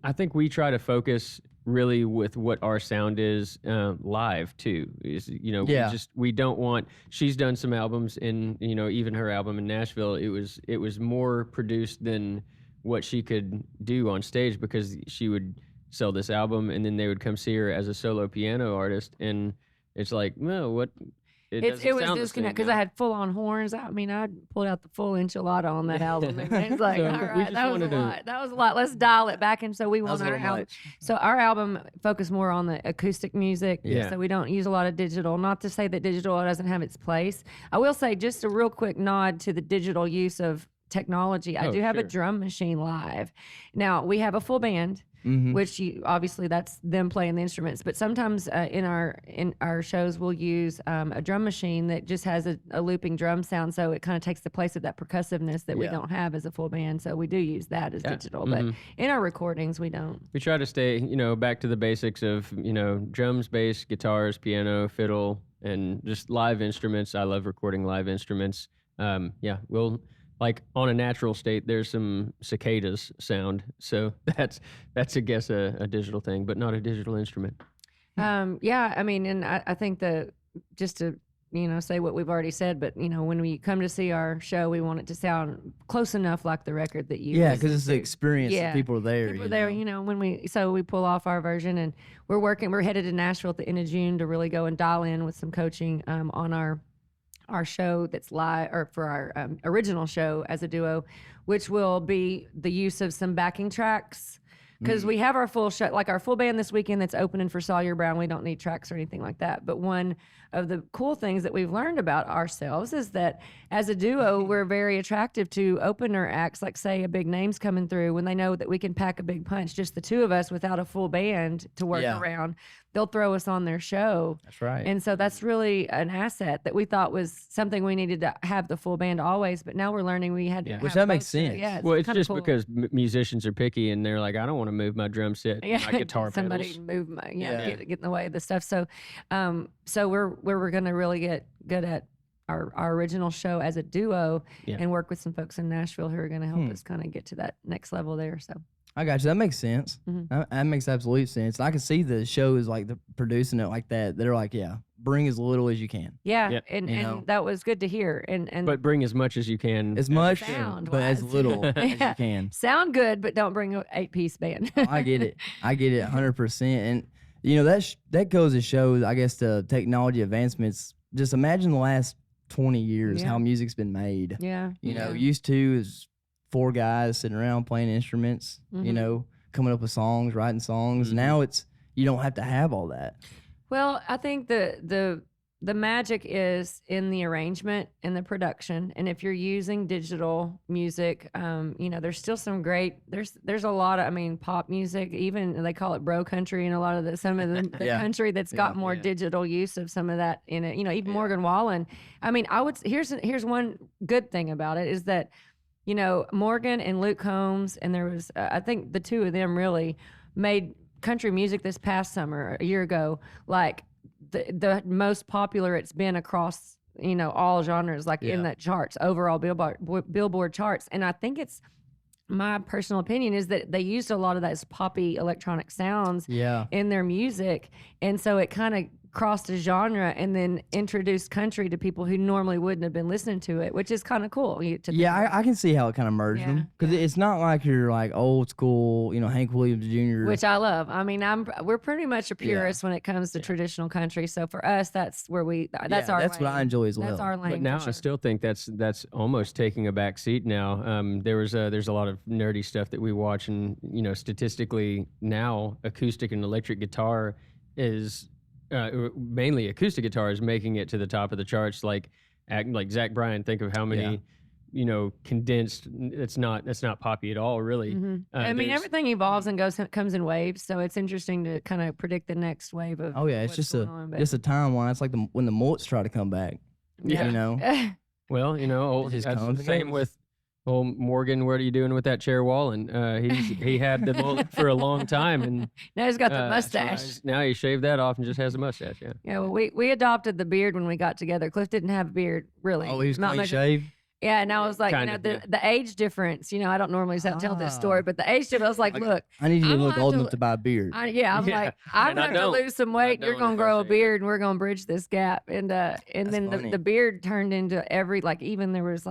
C: I think we try to focus really with what our sound is live too. Is, you know, we don't want. She's done some albums, in, you know, even her album in Nashville, it was more produced than what she could do on stage, because she would sell this album and then they would come see her as a solo piano artist, and it's like, no, what. It was
B: disconnect because I had full on horns. I mean, I pulled out the full enchilada on that album. And it's like,
C: So
B: all right, that was a lot. That was a lot. Let's dial it back. And so we want our album. So our album focused more on the acoustic music.
C: Yeah.
B: So we don't use a lot of digital. Not to say that digital doesn't have its place. I will say just a real quick nod to the digital use of technology. I do have a drum machine live. Now, we have a full band. which obviously that's them playing the instruments. But sometimes in our shows we'll use a drum machine that just has a looping drum sound, so it kind of takes the place of that percussiveness that we don't have as a full band. So we do use that as digital, but in our recordings we don't.
C: We try to stay, back to the basics of, drums, bass, guitars, piano, fiddle, and just live instruments. I love recording live instruments. We'll, like, on a natural state, there's some cicadas sound. So that's I guess, a digital thing, but not a digital instrument.
B: I mean, and I think just to, say what we've already said, but, when we come to see our show, we want it to sound close enough like the record that you
A: because it's the experience. The people are there.
B: People are there, when we pull off our version, and we're headed to Nashville at the end of June to really go and dial in with some coaching on our show that's live, or for our original show as a duo, which will be the use of some backing tracks. Because we have our full show, like our full band this weekend that's opening for Sawyer Brown. We don't need tracks or anything like that. But one of the cool things that we've learned about ourselves is that as a duo, we're very attractive to opener acts, like say a big name's coming through, when they know that we can pack a big punch, just the two of us without a full band to work around. They'll throw us on their show.
A: That's right.
B: And so that's really an asset that we thought was something we needed to have the full band always, but now we're learning we had to have
A: which that makes
B: both
A: sense.
C: Well, it's just
B: cool.
C: because musicians are picky and they're like, I don't want to move my drum set, my guitar
B: somebody
C: pedals.
B: move my get in the way of the stuff. So we're going to really get good at our original show as a duo and work with some folks in Nashville who are going to help us kind of get to that next level there. So
A: I got you. That makes sense. That makes absolute sense. I can see the shows like producing it like that. They're like, bring as little as you can.
B: And that was good to hear. And
C: but bring as much as you can.
A: As much,
B: sound
A: but as little as you can.
B: Sound good, but don't bring an 8-piece band.
A: I get it. 100%. And that goes to show, I guess, the technology advancements. Just imagine the last 20 years how music's been made. Used to is 4 guys sitting around playing instruments, coming up with songs, writing songs. Now you don't have to have all that.
B: Well, I think the magic is in the arrangement and the production. And if you're using digital music, there's still some great, there's a lot of, pop music, even they call it bro country, and a lot of some of the country that's got more digital use of some of that in it. Even Morgan Wallen. Here's one good thing about it is that, Morgan and Luke Combs, and there was, I think the two of them really made country music this past summer, a year ago, like the most popular it's been across, all genres, like in the charts, overall Billboard charts. And I think it's, my personal opinion is that they used a lot of those poppy electronic sounds in their music. And so it kind of crossed a genre and then introduced country to people who normally wouldn't have been listening to it, which is kind of cool.
A: I can see how it kind of merged them, because it's not like you're like old school, Hank Williams Jr.
B: Which I love. We're pretty much a purist when it comes to traditional country. So for us, that's where that's our
A: that's
B: lane.
A: what I enjoy as well.
B: That's our lane.
C: But now I still think that's almost taking a back seat now. There's a lot of nerdy stuff that we watch, and statistically now acoustic and electric guitar is mainly acoustic guitar is making it to the top of the charts. Like Zach Bryan, think of how many condensed. It's not poppy at all, really.
B: Everything evolves and comes in waves, so it's interesting to kind of predict the next wave of.
A: Oh yeah, it's just a timeline. It's like when the mullets try to come back. Well,
C: that's the same with Morgan. What are you doing with that chair wall? And he had the mullet for a long time, and
B: now he's got the mustache.
C: Now he shaved that off and just has a mustache.
B: Well, we adopted the beard when we got together. Cliff didn't have a beard, really.
A: Oh, he was clean shaved.
B: Yeah, and I was like, the age difference, I don't normally tell this story, but the age difference, I was like, look.
A: I need you to look old enough to buy a beard.
B: I'm like, I'm going to have to lose some weight, and you're going to grow a beard, and we're going to bridge this gap. And then the beard turned into even there was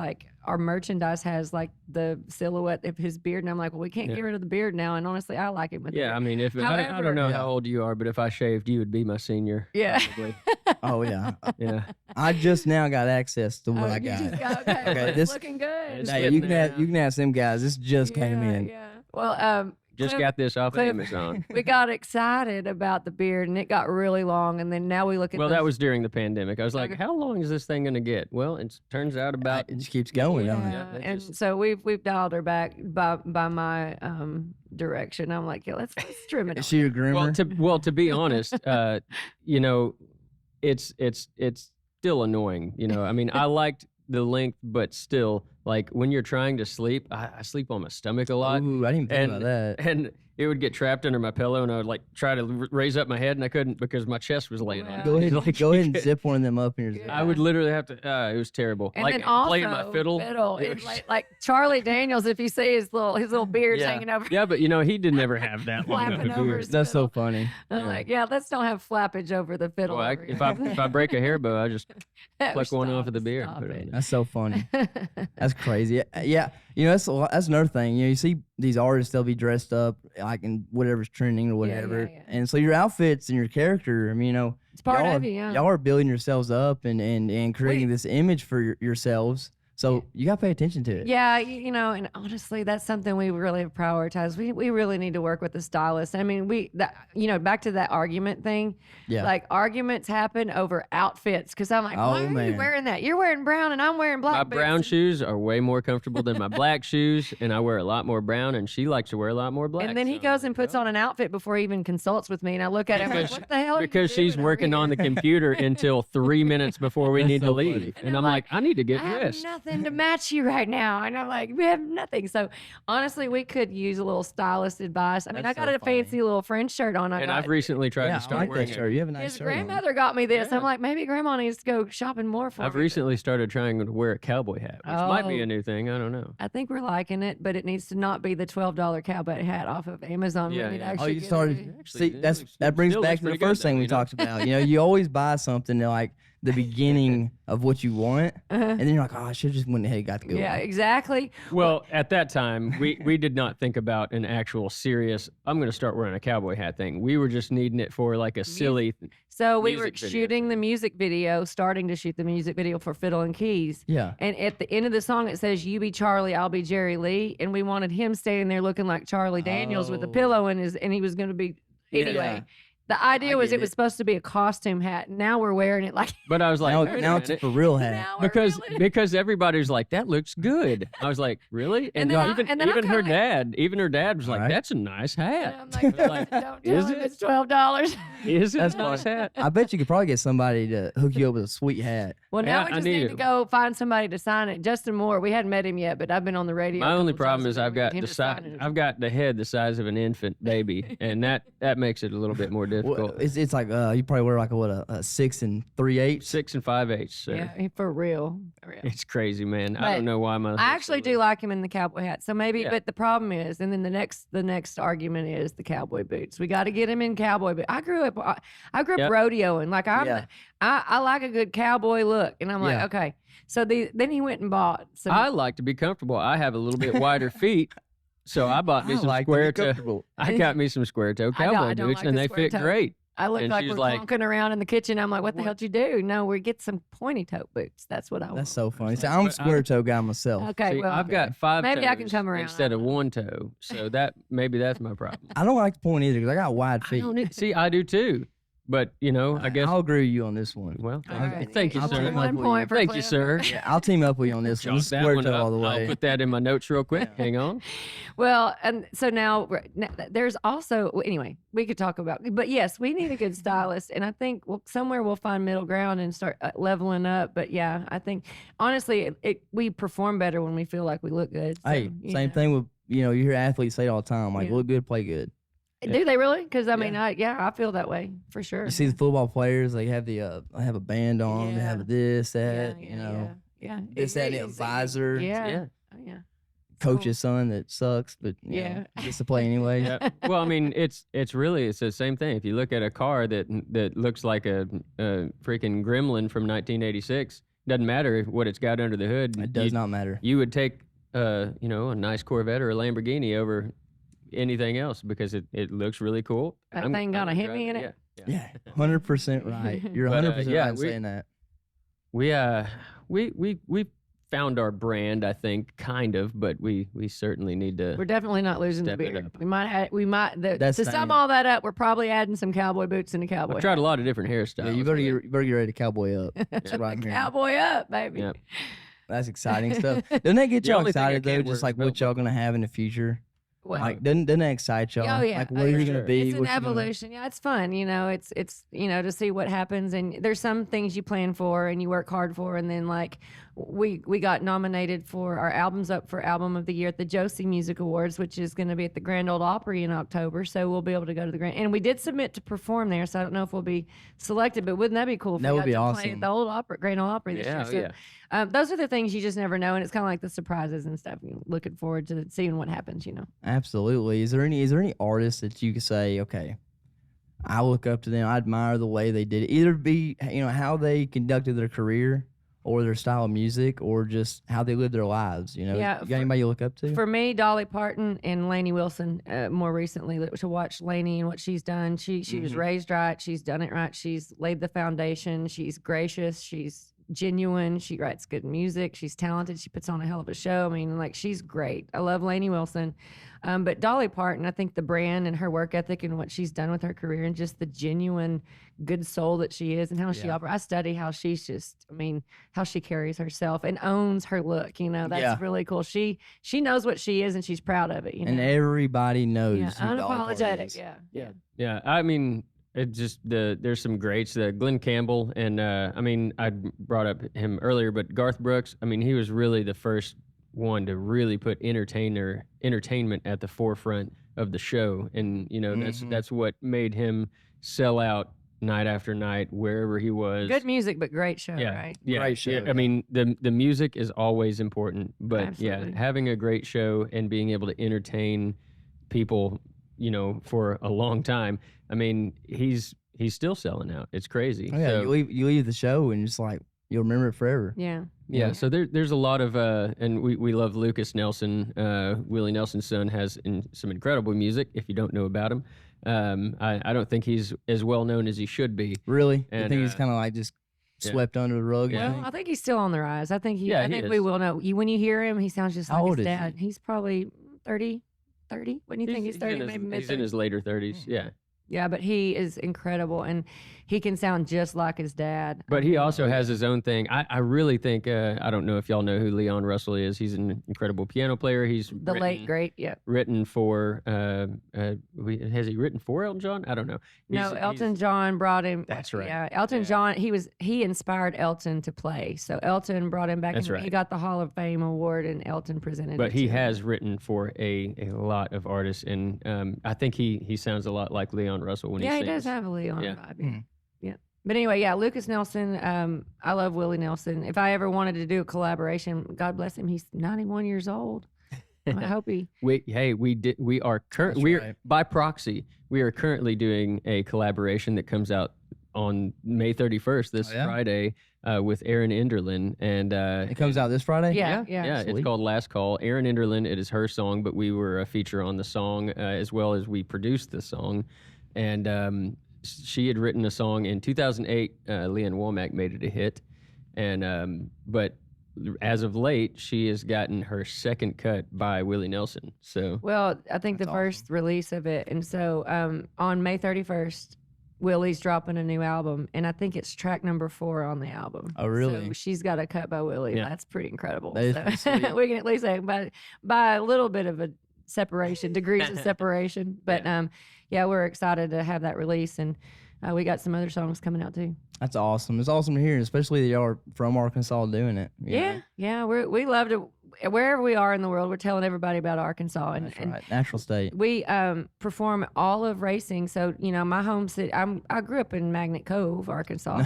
B: our merchandise has the silhouette of his beard, and I'm like, well, we can't get rid of the beard now, and honestly, I like it with the beard.
C: If I don't know how old you are, but if I shaved, you would be my senior.
B: Yeah.
A: Oh, yeah. Yeah. I just now got access to what I got.
B: Okay, this looking good.
A: Hey, you can ask them guys. This just came in.
B: Yeah. Well,
C: Just got this off of
B: Cliff,
C: Amazon.
B: we got excited about the beard, and it got really long. And then now we look at
C: Well,
B: those-
C: that was during the pandemic. I was like,
B: Okay.
C: how long is this thing going to get? Well, it turns out about
A: It just keeps going, doesn't it?
B: Yeah,
C: that
B: and
C: just-
B: so we've dialed her back by my direction. I'm like, yeah, let's trim it.
A: Is
B: on
A: she your
B: down.
A: groomer?
C: well, to be honest, you know, it's still annoying. You know, I mean, I liked the length, but still, like when you're trying to sleep, I sleep on my stomach a lot.
A: Ooh, I didn't even think
C: and
A: about that.
C: and it would get trapped under my pillow, and I would like try to raise up my head, and I couldn't because my chest was laying on it.
A: Go ahead,
C: Like,
A: go ahead and zip one of them up in your zip.
C: I would literally have to. It was terrible.
B: And
C: like
B: then also
C: playing my fiddle. It
B: it's
C: was-
B: like Charlie Daniels, if you see his little beard's
A: Yeah.
B: hanging over.
C: yeah, but you know he did never have that long of
B: Flapping
C: a
B: over
C: beard.
B: his
A: That's so
B: fiddle.
A: funny.
B: I'm like, yeah, let's don't have flappage over the fiddle.
C: Well,
B: over
C: if
B: here.
C: I break a hair bow, I just
B: Oh,
C: pluck one off of the
B: stop,
C: beard.
B: stop
C: Put it on
B: it.
C: there.
A: That's so funny. That's crazy. Yeah, you know that's another thing. You know, you see these artists, they'll be dressed up like in whatever's trending or
B: Yeah,
A: whatever,
B: yeah.
A: and so your outfits and your character. I mean, you know,
B: It's part
A: y'all
B: of
A: are,
B: you, yeah.
A: y'all are building yourselves up and creating this image for yourselves. So you got to pay attention to it.
B: Yeah, you know, and honestly, that's something we really have prioritized. We really need to work with the stylist. I mean, back to that argument thing.
A: Yeah.
B: Like arguments happen over outfits because I'm like,
A: Oh,
B: why are you
A: man.
B: wearing that? You're wearing brown and I'm wearing black.
C: My
B: boots."
C: brown shoes are way more comfortable than my black shoes, and I wear a lot more brown, and she likes to wear a lot more black.
B: And then he
C: so-
B: goes and puts on an outfit before he even consults with me, and I look at him like,
C: Because-
B: what the hell? Are
C: because
B: you
C: she's
B: doing
C: working
B: over
C: on the
B: here?"
C: computer until 3 minutes before we
A: That's
C: need
A: so
C: to
A: funny.
C: leave,
B: And
C: and
B: I'm
C: I'm like, I need to get
B: I have
C: dressed.
B: nothing to match you right now. And I'm like, we have nothing. So honestly, we could use a little stylist advice. I mean,
A: That's
B: I got
A: so
B: a fancy little French shirt on.
C: And I've recently tried
A: Yeah,
C: to
A: I
C: start
A: like
C: wearing
A: that
C: it.
A: shirt. You have a nice
B: his
A: shirt on.
B: grandmother got me this.
C: Yeah.
B: I'm like, maybe grandma needs to go shopping more for
C: I've
B: me.
C: recently started trying to wear a cowboy hat, which might be
B: Oh.
C: a new thing. I don't know.
B: I think we're liking it, but it needs to not be the $12 cowboy hat off of Amazon.
C: Yeah,
B: We need to
C: yeah.
A: Oh,
B: actually
A: you
B: get
A: started.
B: it.
C: Actually,
A: See,
C: it
A: that
C: looks-
A: brings
C: still
A: back
C: looks
A: to the
C: pretty good,
A: first thing
C: though,
A: we
C: you know?
A: talked about. You know, you always buy something to, like the beginning of what you want, and then you're like, oh, I should have just went ahead and got the good
B: Yeah,
A: one.
B: exactly.
C: Well, at that time, we did not think about an actual serious, I'm going to start wearing a cowboy hat thing. We were just needing it for like a silly.
B: So we were
C: Music video.
B: shooting the music video, starting to shoot the music video for Fiddle and Keys.
A: Yeah.
B: And at the end of the song, it says, "You be Charlie, I'll be Jerry Lee," and we wanted him standing there looking like Charlie Daniels with a
A: Oh.
B: pillow in his, and he was going to be anyway.
A: Yeah.
B: The idea
A: I
B: was
A: get
B: it was
A: it.
B: supposed to be a costume hat. Now we're wearing it like
C: But I was like,
A: Now,
C: wait a
A: now it's a
C: minute.
A: for real hat.
B: now we're
C: because
B: really-
C: because everybody's like, that looks good. I was like, really?
B: And then I-
C: even
B: and then I'm
C: even her
B: kinda like-
C: dad, even her dad was like,
A: Alright.
C: that's a nice
B: And
C: hat.
B: I'm like,
C: Like,
B: don't tell
C: is
B: him
C: it?
B: it's $12.
C: Is it
A: That's
C: a nice
A: funny.
C: hat?
A: I bet you could probably get somebody to hook you up with a sweet hat.
B: Well, now
C: Yeah,
B: we
C: I
B: just
C: need
B: need to
C: it.
B: go find somebody to sign it. Justin Moore, we hadn't met him yet, but I've been on the radio.
C: My
B: a
C: only
B: couple
C: problem
B: times
C: is
B: with
C: I've got
B: him
C: the
B: to
C: size.
B: sign it.
C: I've got the head the size of an infant baby, and that makes it a little bit more
A: Well,
C: difficult.
A: it's like you probably wear like a 6 3/8.
C: 6 5/8. So
B: Yeah, for real. For real.
C: it's crazy, man. I
B: But
C: don't know why my.
B: I actually do like him in the cowboy hat. So maybe,
C: Yeah.
B: but the problem is, and then the next argument is the cowboy boots. We got to get him in cowboy boots. I grew up
C: Yep.
B: rodeoing. Like
A: Yeah.
B: I like a good cowboy look, and I'm like,
A: Yeah.
B: okay. So then he went and bought some.
C: I like to be comfortable. I have a little bit wider feet, so I bought me
A: I
C: some
A: like to be
C: square toe.
A: comfortable.
C: I got me some square toe
B: I don't-
C: cowboy
B: I don't
C: boots,
B: like
C: and
B: the
C: they
B: square
C: fit
B: toe.
C: great.
B: I look
C: and
B: like
C: she's
B: we're
C: like,
B: clunking around in the kitchen. I'm like, what the
C: "What?"
B: hell did you do? No, we get some pointy toe boots. That's what I want.
A: That's so funny. See,
C: But
A: I'm
C: I-
A: a square toe guy myself.
B: Okay,
C: See,
B: well,
C: I've got 5
B: Maybe I can
C: toes
B: come around, I
C: instead
B: don't
C: of
B: know.
C: 1 toe, so that maybe that's my problem.
A: I don't like to point either because I got wide
C: I
A: feet.
C: don't need, see, I do too, but I guess.
A: I'll agree with you on this one.
C: Well,
B: All right.
C: thank you,
A: I'll
C: sir.
A: team up
B: One
A: with
B: point for
C: Thank you,
B: Cliff.
C: sir.
A: Yeah, I'll team up with you on this one.
C: Jot
A: This is
C: that
A: square
C: one
A: toe
C: up.
A: all the way.
C: I'll put that in my notes real quick.
A: Yeah.
C: Hang on.
B: Well, and so now there's also anyway we could talk about, but yes, we need a good stylist, and I think somewhere we'll find middle ground and start leveling up. But yeah, I think honestly, we perform better when we feel like we look good. So,
A: Hey,
B: you
A: same
B: know.
A: thing with you hear athletes say it all the time, like
B: Yeah.
A: look good, play good.
B: Do they really? Because I mean,
A: Yeah.
B: I feel that way for sure.
A: You see the football players, they have the they have a band on, they
B: Yeah.
A: have this,
B: yeah,
A: that,
B: yeah.
A: this, that, and the
B: It's-
A: advisor,
B: Yeah,
C: Yeah.
B: Oh, yeah.
A: coach's son that sucks, but you know,
B: Yeah.
A: gets to play anyway.
C: Yeah. Well, I mean, it's the same thing. If you look at a car that looks like a freaking gremlin from 1986, doesn't matter what it's got under the hood.
A: It does not matter.
C: You would take a nice Corvette or a Lamborghini over anything else because it looks really cool.
B: That thing got a
C: gonna
B: Hemi
C: drive
B: in it?
C: Yeah.
A: Yeah, 100% right. You're
C: But,
A: 100%
C: yeah,
A: right in
C: we-
A: saying that.
C: We found our brand, I think, kind of, but we certainly need to.
B: We're definitely not losing the
C: Step it
B: beard.
C: up.
A: That's
B: To
A: the
B: sum
A: thing.
B: all that up, we're probably adding some cowboy boots and a cowboy
C: I've tried
B: hat.
C: a lot of different hairstyles.
A: Yeah, you better get ready to cowboy up. That's what I'm hearing.
B: Cowboy up, baby.
C: Yep.
A: That's exciting stuff. Doesn't that get
C: The
A: y'all
C: only thing I
A: excited though?
C: can't wear
A: Just
C: is
A: like what
C: belt
A: y'all
C: buckle.
A: gonna have in the future.
B: Well,
A: Like doesn't that excite y'all?
B: Oh, yeah.
A: Like
B: Oh,
A: where
B: yeah.
A: you're gonna
C: Sure.
A: be?
B: it's an
A: what you're gonna-
B: evolution. Yeah, it's fun. It's to see what happens, and there's some things you plan for and you work hard for, and then like we got nominated for our albums up for Album of the Year at the Josie Music Awards, which is going to be at the Grand Ole Opry in October. So we'll be able to go to the Grand, and we did submit to perform there. So I don't know if we'll be selected, but wouldn't that be cool? If
A: That
B: we
A: would
B: got
A: be
B: to play
A: awesome.
B: at the old opera, Grand Ole Opry this
C: Yeah,
B: year. So, those are the things you just never know, and it's kind of like the surprises and stuff. Looking forward to seeing what happens.
A: Absolutely. Is there any artists that you could say, okay, I look up to them, I admire the way they did it. Either be how they conducted their career or their style of music or just how they lived their lives.
B: Yeah,
A: You got anybody you look up to?
B: For me, Dolly Parton and Lainey Wilson, more recently, to watch Lainey and what she's done. She was raised right. She's done it right. She's laid the foundation. She's gracious. She's genuine. She writes good music. She's talented. She puts on a hell of a show. I mean, like, she's great. I love Lainey Wilson. But Dolly Parton, I think the brand and her work ethic and what she's done with her career and just the genuine good soul that she is and how she operates. I study how she's how she carries herself and owns her look. That's really cool. She knows what she is and she's proud of it.
A: And everybody knows.
B: yeah,
A: who Dolly Parton
B: unapologetic.
A: is.
B: Yeah.
C: Yeah, I mean, it just there's some greats. Glenn Campbell, and I brought up him earlier, but Garth Brooks. I mean, he was really the first one to really put entertainment at the forefront of the show, and that's what made him sell out night after night wherever he was.
B: Good music, but great show, right?
C: Yeah,
A: Great show,
C: yeah.
A: yeah.
C: I mean, the music is always important, but
B: Absolutely.
C: having a great show and being able to entertain people, for a long time. I mean, he's still selling out. It's crazy.
A: Oh, yeah,
C: So,
A: you leave the show and just like you'll remember it forever.
B: Yeah.
C: yeah. So there's a lot of and we love Lucas Nelson. Willie Nelson's son has some incredible music. If you don't know about him, I don't think he's as well known as he should be.
A: Really? I
C: And,
A: think he's kind of like just swept under the rug. you
C: Yeah.
A: think?
B: I think he's still on the rise. I think
C: Yeah,
B: I
C: he
B: think we
C: is.
B: will know. When you hear him, he sounds just
A: How
B: like
A: old
B: his
A: is he?
B: dad. He's probably 30. When you think he's 30,
C: in
B: maybe
C: he's in his later 30s. Yeah.
B: Yeah, but he is incredible, and he can sound just like his dad.
C: But he also has his own thing. I really think I don't know if y'all know who Leon Russell is. He's an incredible piano player. He's
B: The late great, yeah.
C: written for has he written for Elton John? I don't know.
B: No, Elton John brought him.
C: That's right.
B: Yeah, Elton John. He inspired Elton to play. So Elton brought him back.
C: That's
B: and
C: right.
B: He got the Hall of Fame award, and Elton presented.
C: But
B: it
C: he
B: to him.
C: has written for a lot of artists, and I think he sounds a lot like Leon Russell when he
B: Yeah,
C: sings.
B: he does have a Leon
C: Yeah.
B: vibe. Yeah. Yeah. But anyway, yeah, Lucas Nelson. I love Willie Nelson. If I ever wanted to do a collaboration, God bless him, he's 91 years old. I hope he.
C: We are currently
A: right.
C: by proxy. We are currently doing a collaboration that comes out on May 31st, this
A: Oh, yeah?
C: Friday, with Erin Enderlin, and
A: It comes out this Friday?
B: Yeah.
C: It's
A: Sweet.
C: called Last Call. Erin Enderlin, it is her song, but we were a feature on the song as well as we produced the song. And she had written a song in 2008. Leanne Womack made it a hit. And but as of late, she has gotten her second cut by Willie Nelson. So
B: Well, I think
A: That's
B: the first release of it, and so on May 31st, Willie's dropping a new album, and I think it's track number 4 on the album.
A: Oh, really?
B: So she's got a cut by Willie.
C: Yeah.
B: That's pretty incredible.
A: That is
B: So
A: pretty sweet.
B: we can at least say by a little bit of a separation, degrees of separation. But we're excited to have that release, and we got some other songs coming out too.
A: That's awesome. It's awesome to hear, especially that y'all are from Arkansas doing it. you know?
B: Yeah. We love to wherever we are in the world. We're telling everybody about Arkansas, and,
A: That's right. Natural state.
B: we perform all of racing. So my home city. I grew up in Magnet Cove, Arkansas.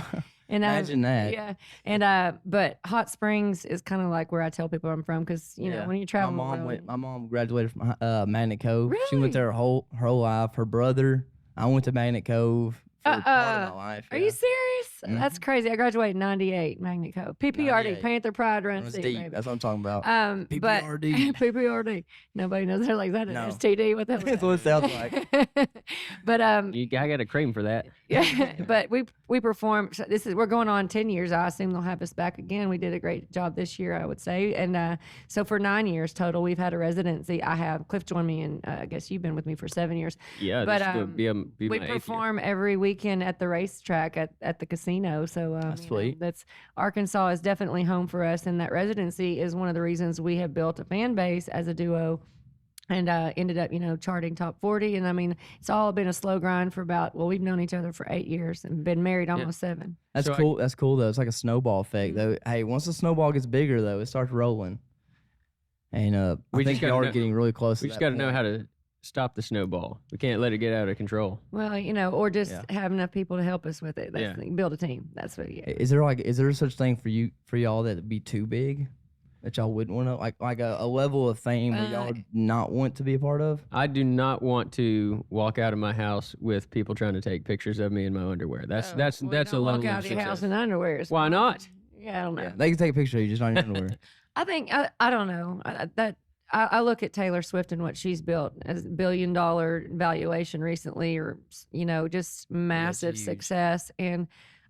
B: And
A: Imagine that.
B: Yeah, and but Hot Springs is kind of like where I tell people I'm from, because when you travel,
A: My mom graduated from Magnet Cove. She
B: Really?
A: went there her whole life. Her brother, I went to Magnet Cove for part of my life.
B: Are
A: yeah.
B: you serious? That's crazy. I graduated in '98, Magnet Co. PPRD,
A: 98.
B: Panther Pride Run
A: That's
B: Deep,
A: deep.
B: baby.
A: That's what I'm talking about.
B: But
A: PPRD.
B: PPRD. Nobody knows they're like that.
A: No.
B: STD. What the hell?
A: That's what it sounds like.
B: But
C: I got a cream for that.
B: yeah, but we perform. So we're going on 10 years. I assume they'll have us back again. We did a great job this year, I would say. And so for 9 years total, we've had a residency. I have Cliff joined me, and I guess you've been with me for 7 years.
C: Yeah,
B: but
C: this will be
B: we
C: my 8th year.
B: perform every weekend at the racetrack at the casino. So
A: That's sweet.
B: That's Arkansas is definitely home for us, and that residency is one of the reasons we have built a fan base as a duo. And ended up, charting top 40. And I mean, it's all been a slow grind for we've known each other for 8 years and been married almost 7.
A: That's cool. That's cool though. It's like a snowball effect though. Hey, once the snowball gets bigger though, it starts rolling. And I think y'all are getting really close.
C: We just got to know how to stop the snowball. We can't let it get out of control.
B: Well, or just have enough people to help us with it. That's the thing. Build a team. That's what. Yeah.
A: Is there such thing for y'all that would be too big? That y'all wouldn't want to like a level of fame that y'all would not want to be a part of?
C: I do not want to walk out of my house with people trying to take pictures of me in my underwear. That's a level
B: walk out
C: of
B: of your house
C: success.
B: in underwear.
C: Why not?
B: Yeah, I don't know.
A: Yeah, they can take a picture of you just not in your underwear.
B: I think I don't know I look at Taylor Swift and what she's built as $1 billion valuation recently, or just massive
A: huge.
B: success, and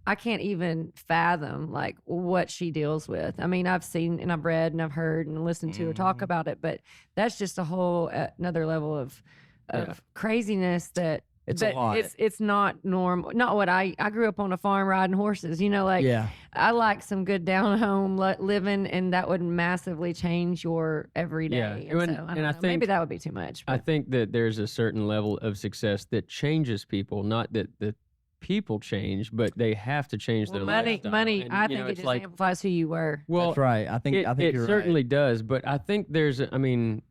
B: I can't even fathom like what she deals with. I mean, I've seen and I've read and I've heard and listened to her talk about it, but that's just a whole another level of craziness that.
A: It's a lot.
B: It's not normal. Not what I grew up on a farm riding horses. I like some good down home living, and that would massively change your everyday.
C: Yeah,
B: And so, I don't know.
C: think
B: Maybe that would be too much.
C: I
B: but-
C: think that there's a certain level of success that changes people. Not that the people change, but they have to change their lifestyle.
B: money.
C: And,
B: I think it just amplifies who you were.
C: Well,
A: That's right. I think
C: it
A: you're
C: certainly
A: right.
C: does, but I think there's. I mean,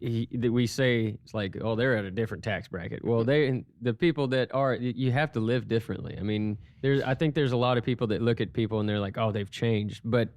C: that we say it's like, oh, they're at a different tax bracket. Well, the people that are, you have to live differently. I mean, I think there's a lot of people that look at people and they're like, oh, they've changed, but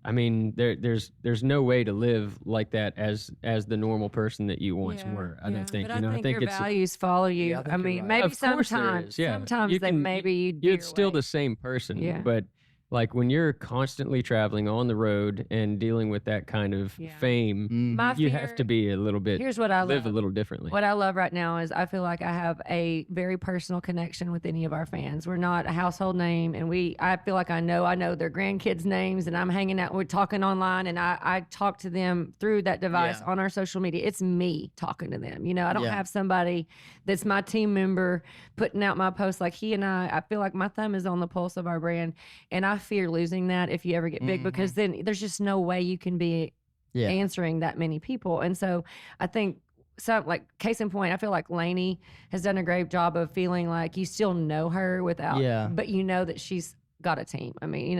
C: I mean, there's no way to live like that as the normal person that you once were. I don't think.
B: But
C: I
B: think
C: think
B: your
C: it's
B: values follow you.
A: Yeah, I think
B: I
A: you're
B: mean,
A: right.
B: maybe
C: Of course there
B: sometimes.
C: is, yeah.
B: Sometimes
C: You
B: they
C: can-
B: maybe you
C: you're still the same person.
B: Yeah.
C: But like when you're constantly traveling on the road and dealing with that kind of fame,
B: My
C: you
B: fear-
C: have to be a little bit.
B: Here's what I
C: live
B: love.
C: a little differently.
B: What I love right now is I feel like I have a very personal connection with any of our fans. We're not a household name, and I feel like I know their grandkids' names, and I'm hanging out, we're talking online, and I talk to them through that device on our social media. It's me talking to them. I don't have somebody that's my team member putting out my posts. Like he and I feel like my thumb is on the pulse of our brand, and I fear losing that if you ever get big, because then there's just no way you can be answering that many people. And so I think, so like case in point, I feel like Lainey has done a great job of feeling like you still know her without, but you know that she's got a team. I mean,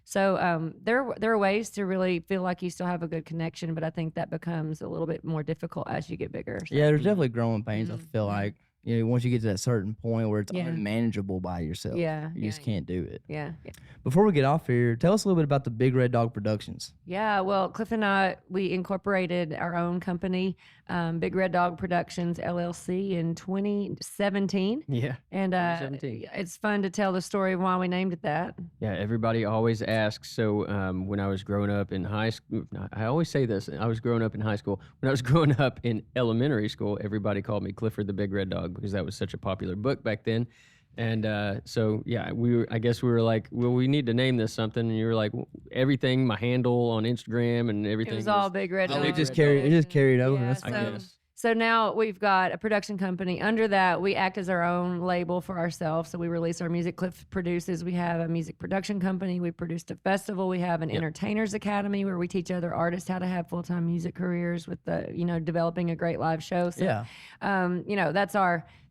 B: so there are ways to really feel like you still have a good connection, but I think that becomes a little bit more difficult as you get bigger. So.
A: Yeah, there's definitely growing pains. I feel like once you get to that certain point where it's unmanageable by yourself, you just can't do it.
B: Yeah.
A: Before we get off here, tell us a little bit about the Big Red Dog Productions.
B: Yeah, well, Cliff and I, we incorporated our own company, Big Red Dog Productions, LLC, in 2017.
C: Yeah.
B: And
C: 2017.
B: It's fun to tell the story of why we named it that.
C: Yeah, everybody always asks. So when I was growing up in high school, I always say this, I was growing up in high school. When I was growing up in elementary school, everybody called me Clifford the Big Red Dog because that was such a popular book back then. And so, yeah, I guess we were like, well, we need to name this something. And you were like, everything, my handle on Instagram and everything.
B: It was all Big Red Dog.
A: It just carried over.
B: Yeah,
A: That's
C: I
A: fine.
C: guess.
B: So now we've got a production company. Under that, we act as our own label for ourselves. So we release our music. Cliff produces. We have a music production company. We produced a festival. We have an entertainers academy where we teach other artists how to have full-time music careers with developing a great live show. So,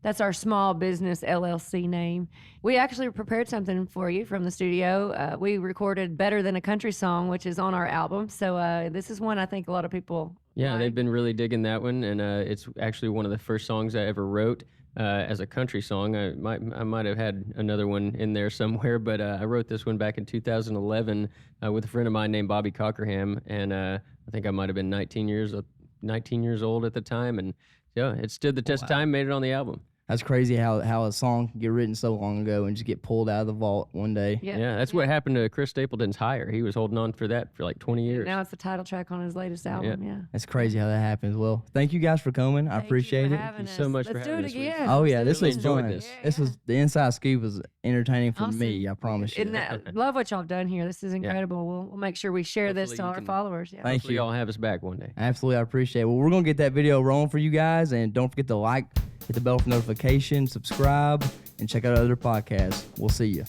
B: that's our small business LLC name. We actually prepared something for you from the studio. We recorded Better Than a Country Song, which is on our album. So this is one I think a lot of people like.
C: They've been really digging that one, and it's actually one of the first songs I ever wrote as a country song. I might have had another one in there somewhere, but I wrote this one back in 2011 with a friend of mine named Bobby Cockerham, and I think I might have been 19 years old at the time, and yeah, it stood the test of time, made it on the album.
A: That's crazy how a song can get written so long ago and just get pulled out of the vault one day.
C: Yeah, that's what happened to Chris Stapleton's Higher. He was holding on for that for like 20 years.
B: Now it's the title track on his latest album. Yeah.
A: That's crazy how that happens. Well, thank you guys for coming. I appreciate it.
C: Thank you so much for having us.
B: Let's do it again.
A: Oh yeah, this was
C: enjoyed
A: fun.
C: this.
A: This was the inside scoop was entertaining for me.
B: Awesome.
A: I promise you.
B: And love what y'all have done here. This is incredible. We'll make sure we share this to our followers. Yeah.
A: Thank
C: Hopefully
A: you.
C: y'all have us back one day.
A: Absolutely, I appreciate it. Well, we're gonna get that video rolling for you guys, and don't forget to like, hit the bell for notifications, subscribe, and check out other podcasts. We'll see you.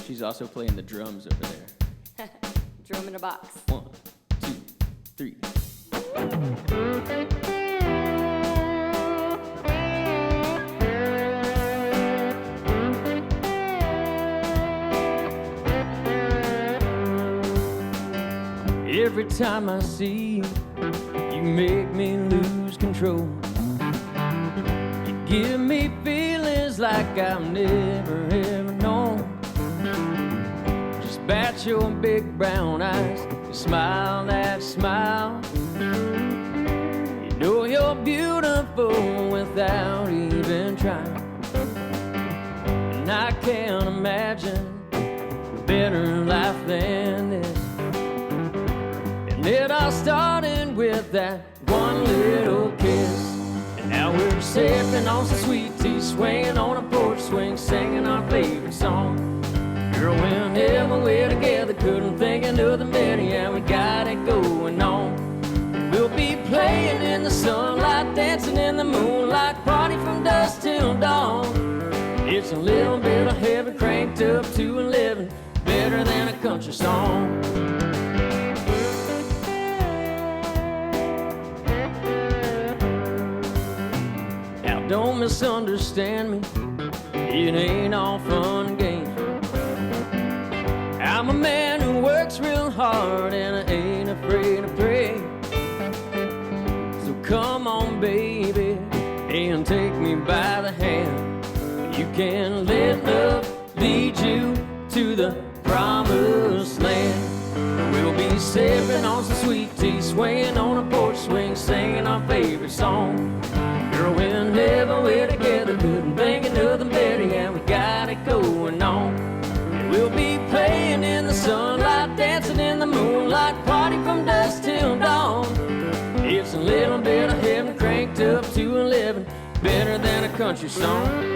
C: She's also playing the drums over there.
D: Drum in a box.
C: 1, 2, 3. Every time I see you, you make me lose control. You give me feelings like I've never ever known. Just bat your big brown eyes, you smile that smile. You know you're beautiful without even trying. And I can't imagine a better life than this. It all started with that one little kiss. And now we're sipping on some sweet tea, swinging on a porch swing, singing our favorite song. Girl, whenever we're together, couldn't think of nothing better. Yeah, we got it going on. We'll be playing in the sunlight, dancing in the moonlight, party from dusk till dawn. It's a little bit of heaven cranked up to 11, better than a country song. Don't misunderstand me, it ain't all fun and games. I'm a man who works real hard and I ain't afraid to pray. So come on, baby, and take me by the hand. You can let love lead you to the promised land. We'll be sipping on some sweet tea, swinging on a porch swing, singing our favorite song. Girl, whenever we're together, couldn't think of nothing better. Yeah, we got it going on. And we'll be playing in the sunlight, dancing in the moonlight, party from dusk till dawn. It's a little bit of heaven cranked up to 11, better than a country song.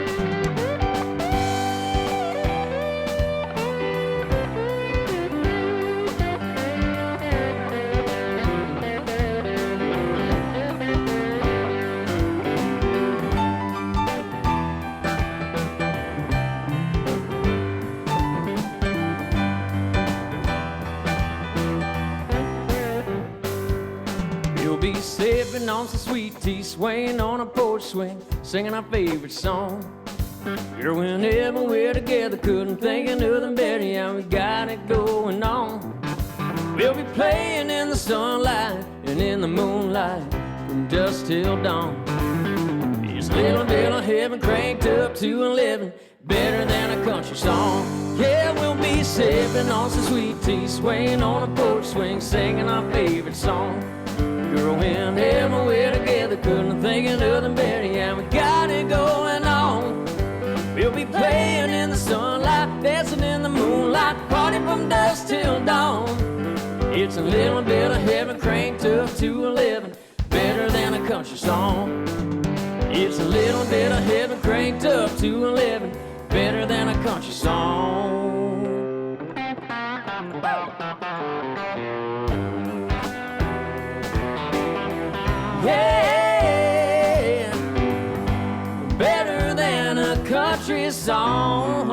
C: Be sipping on some sweet tea, swaying on a porch swing, singing our favorite song. Girl, whenever we're together, couldn't think of nothing better. Yeah, we got it going on. We'll be playing in the sunlight and in the moonlight from dusk till dawn. It's a little bit of heaven cranked up to 11, better than a country song. Yeah, we'll be sipping on some sweet tea, swaying on a porch swing, singing our favorite song. Girl, whenever we're together, couldn't think of nothing better. Yeah, we got it going on. We'll be playing in the sunlight, dancing in the moonlight, party from dusk till dawn. It's a little bit of heaven cranked up to 11, better than a country song. It's a little bit of heaven cranked up to 11, better than a country song. Yeah, better than a country song.